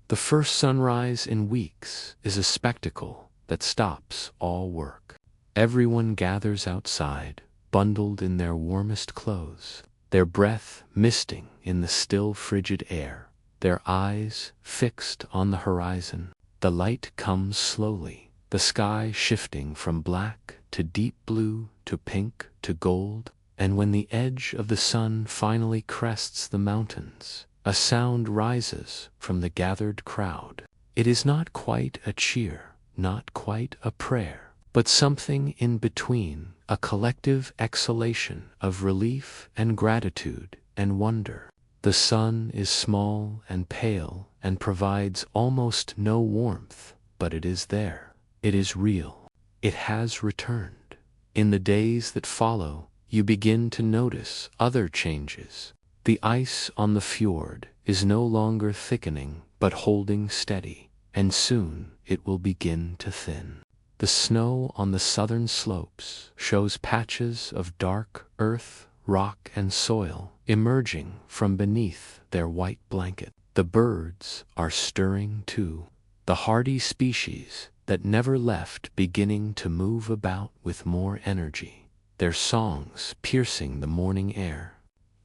The first sunrise in weeks is a spectacle that stops all work. Everyone gathers outside, bundled in their warmest clothes, their breath misting in the still frigid air, their eyes fixed on the horizon. The light comes slowly, the sky shifting from black to deep blue to pink to gold, and when the edge of the sun finally crests the mountains, a sound rises from the gathered crowd. It is not quite a cheer, not quite a prayer, but something in between, a collective exhalation of relief and gratitude and wonder. The sun is small and pale and provides almost no warmth, but it is there. It is real. It has returned. In the days that follow, you begin to notice other changes. The ice on the fjord is no longer thickening but holding steady, and soon it will begin to thin. The snow on the southern slopes shows patches of dark earth, rock, and soil emerging from beneath their white blanket. The birds are stirring too, the hardy species that never left beginning to move about with more energy, their songs piercing the morning air.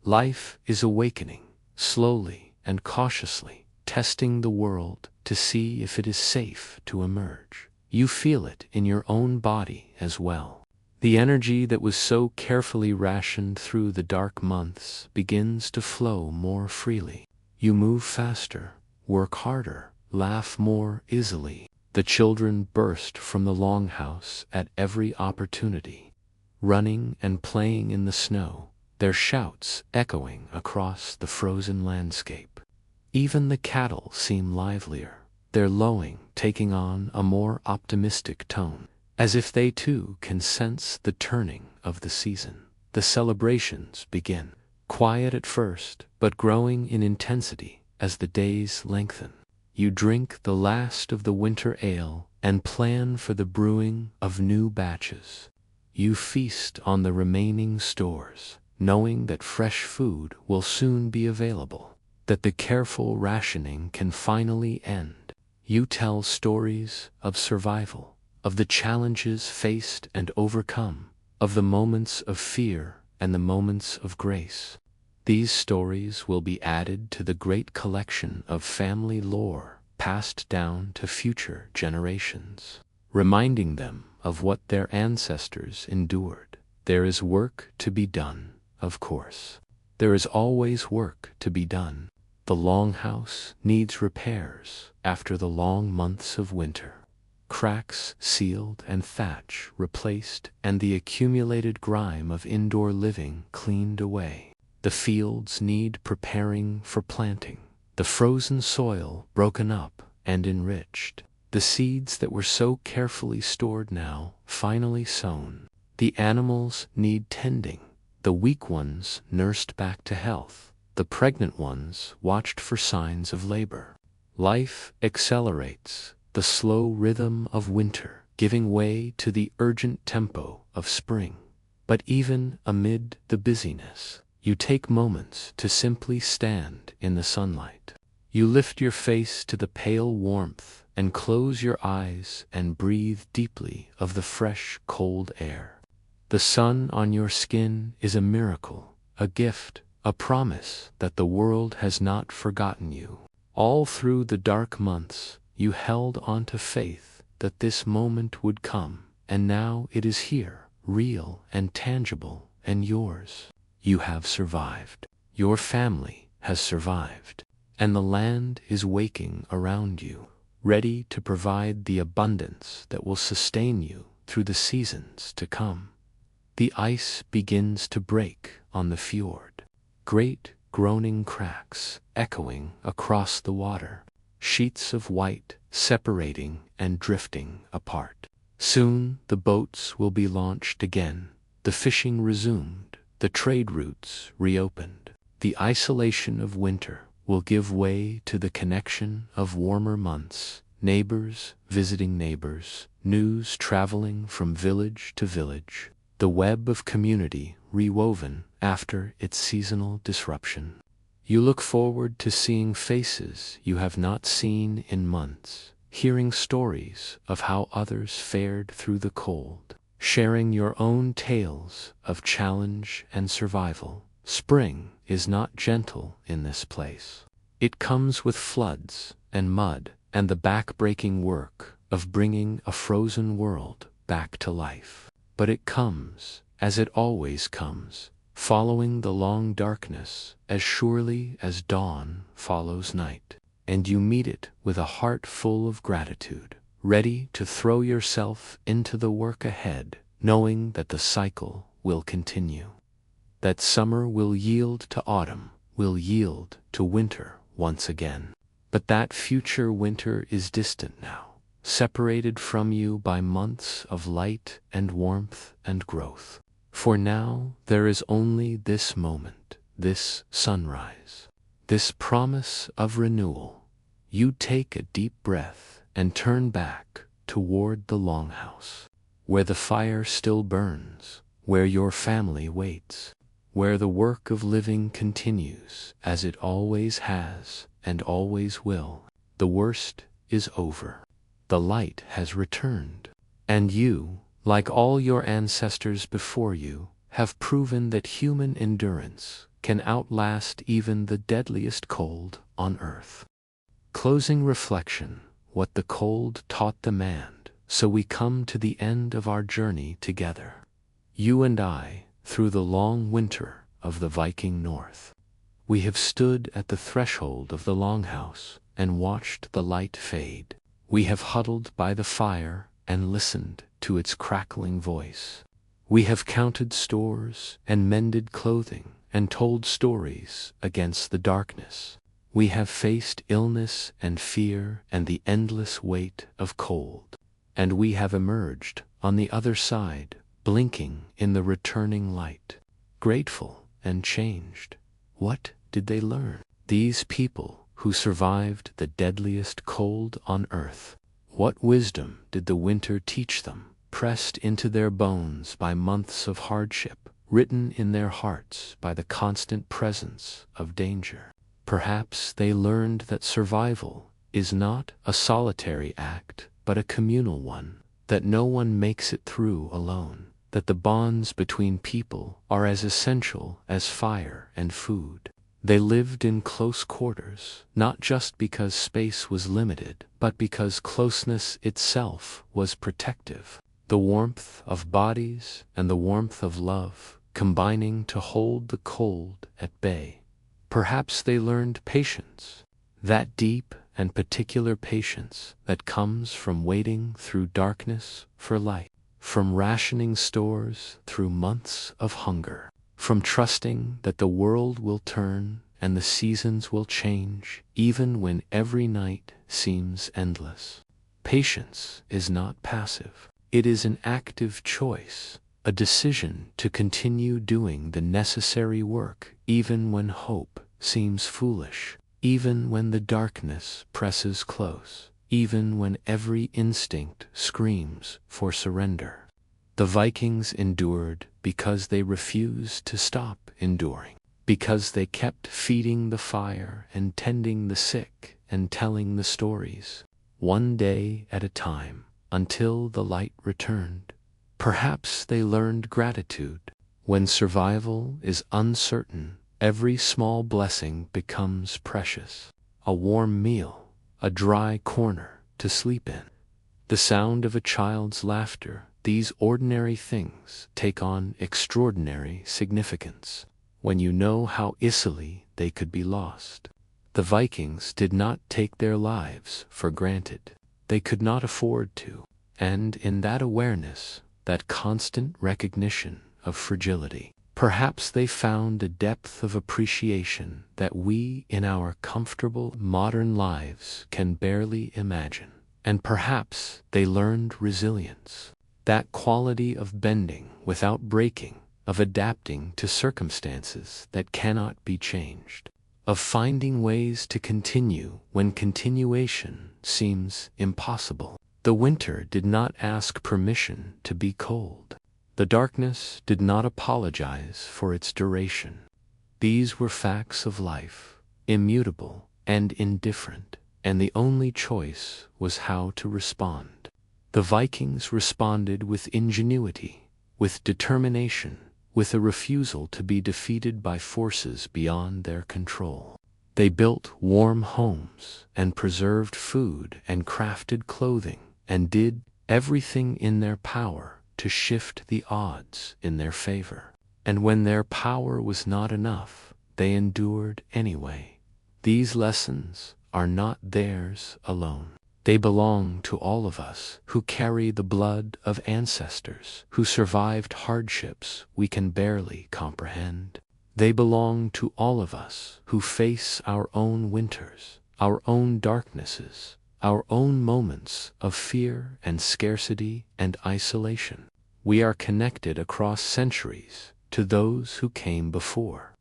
Life is awakening, slowly and cautiously, testing the world to see if it is safe to emerge. You feel it in your own body as well. The energy that was so carefully rationed through the dark months begins to flow more freely. You move faster, work harder, laugh more easily. The children burst from the longhouse at every opportunity, running and playing in the snow, their shouts echoing across the frozen landscape. Even the cattle seem livelier, their lowing taking on a more optimistic tone, as if they too can sense the turning of the season. The celebrations begin, quiet at first, but growing in intensity as the days lengthen. You drink the last of the winter ale and plan for the brewing of new batches. You feast on the remaining stores, knowing that fresh food will soon be available, that the careful rationing can finally end. You tell stories of survival, of the challenges faced and overcome, of the moments of fear and the moments of grace. These stories will be added to the great collection of family lore passed down to future generations, reminding them of what their ancestors endured. There is work to be done, of course. There is always work to be done. The longhouse needs repairs after the long months of winter. Cracks sealed and thatch replaced, and the accumulated grime of indoor living cleaned away. The fields need preparing for planting, the frozen soil broken up and enriched, the seeds that were so carefully stored now finally sown. The animals need tending, the weak ones nursed back to health, the pregnant ones watched for signs of labor. Life accelerates, the slow rhythm of winter giving way to the urgent tempo of spring. But even amid the busyness, you take moments to simply stand in the sunlight. You lift your face to the pale warmth and close your eyes and breathe deeply of the fresh, cold air. The sun on your skin is a miracle, a gift, a promise that the world has not forgotten you. All through the dark months, you held on to faith that this moment would come, and now it is here, real and tangible, and yours. You have survived. Your family has survived. And the land is waking around you, ready to provide the abundance that will sustain you through the seasons to come. The ice begins to break on the fjord, great groaning cracks echoing across the water, sheets of white separating and drifting apart. Soon the boats will be launched again, the fishing resumed, the trade routes reopened. The isolation of winter will give way to the connection of warmer months, neighbors visiting neighbors, news traveling from village to village, the web of community rewoven after its seasonal disruption. You look forward to seeing faces you have not seen in months, hearing stories of how others fared through the cold, sharing your own tales of challenge and survival. Spring is not gentle in this place. It comes with floods and mud and the back-breaking work of bringing a frozen world back to life. But it comes, as it always comes, following the long darkness as surely as dawn follows night. And you meet it with a heart full of gratitude, ready to throw yourself into the work ahead, knowing that the cycle will continue. That summer will yield to autumn, will yield to winter once again. But that future winter is distant now, separated from you by months of light and warmth and growth. For now there is only this moment, this sunrise, this promise of renewal. You take a deep breath and turn back toward the longhouse, where the fire still burns, where your family waits, where the work of living continues as it always has and always will. The worst is over. The light has returned, and you, like all your ancestors before you, have proven that human endurance can outlast even the deadliest cold on earth. Closing reflection: what the cold taught the man, so we come to the end of our journey together. You and I, through the long winter of the Viking North. We have stood at the threshold of the longhouse and watched the light fade. We have huddled by the fire and listened to its crackling voice. We have counted stores and mended clothing and told stories against the darkness. We have faced illness and fear and the endless weight of cold. And we have emerged on the other side, blinking in the returning light, grateful and changed. What did they learn? These people who survived the deadliest cold on earth. What wisdom did the winter teach them, pressed into their bones by months of hardship, written in their hearts by the constant presence of danger? Perhaps they learned that survival is not a solitary act, but a communal one, that no one makes it through alone, that the bonds between people are as essential as fire and food. They lived in close quarters, not just because space was limited, but because closeness itself was protective. The warmth of bodies and the warmth of love combining to hold the cold at bay. Perhaps they learned patience, that deep and particular patience that comes from waiting through darkness for light, from rationing stores through months of hunger, from trusting that the world will turn and the seasons will change even when every night seems endless. Patience is not passive. It is an active choice, a decision to continue doing the necessary work even when hope seems foolish, even when the darkness presses close, even when every instinct screams for surrender. The Vikings endured because they refused to stop enduring, because they kept feeding the fire and tending the sick and telling the stories, one day at a time, until the light returned. Perhaps they learned gratitude. When survival is uncertain, every small blessing becomes precious. A warm meal, a dry corner to sleep in, the sound of a child's laughter. These ordinary things take on extraordinary significance when you know how easily they could be lost. The Vikings did not take their lives for granted. They could not afford to. And in that awareness, that constant recognition of fragility, perhaps they found a depth of appreciation that we in our comfortable modern lives can barely imagine. And perhaps they learned resilience, that quality of bending without breaking, of adapting to circumstances that cannot be changed, of finding ways to continue when continuation seems impossible. The winter did not ask permission to be cold. The darkness did not apologize for its duration. These were facts of life, immutable and indifferent, and the only choice was how to respond. The Vikings responded with ingenuity, with determination, with a refusal to be defeated by forces beyond their control. They built warm homes and preserved food and crafted clothing and did everything in their power to shift the odds in their favor. And when their power was not enough, they endured anyway. These lessons are not theirs alone. They belong to all of us who carry the blood of ancestors who survived hardships we can barely comprehend. They belong to all of us who face our own winters, our own darknesses, our own moments of fear and scarcity and isolation. We are connected across centuries to those who came before,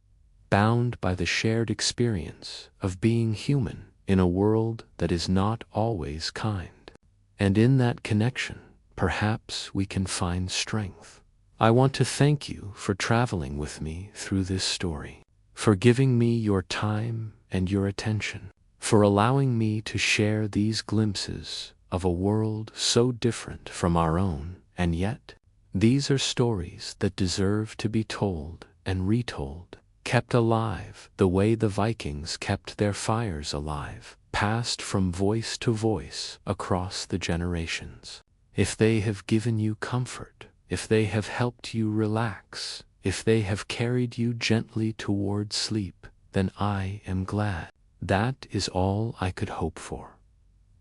bound by the shared experience of being human in a world that is not always kind. And in that connection, perhaps we can find strength. I want to thank you for traveling with me through this story, for giving me your time and your attention, for allowing me to share these glimpses of a world so different from our own, and yet, these are stories that deserve to be told and retold, kept alive the way the Vikings kept their fires alive, passed from voice to voice across the generations. If they have given you comfort, if they have helped you relax, if they have carried you gently toward sleep, then I am glad. That is all I could hope for.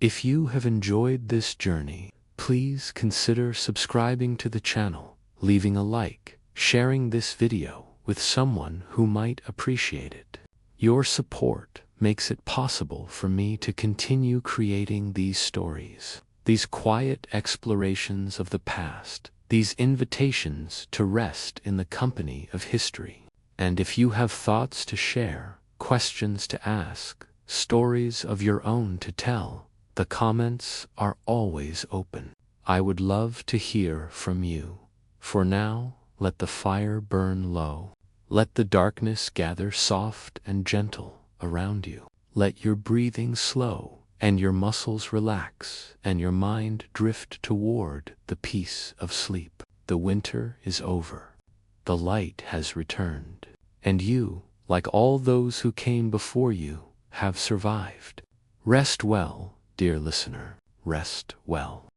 If you have enjoyed this journey, please consider subscribing to the channel, leaving a like, sharing this video with someone who might appreciate it. Your support makes it possible for me to continue creating these stories, these quiet explorations of the past, these invitations to rest in the company of history. And if you have thoughts to share, questions to ask, stories of your own to tell, the comments are always open. I would love to hear from you. For now, let the fire burn low. Let the darkness gather soft and gentle around you. Let your breathing slow and your muscles relax and your mind drift toward the peace of sleep. The winter is over. The light has returned. And you, like all those who came before you, have survived. Rest well, dear listener, rest well.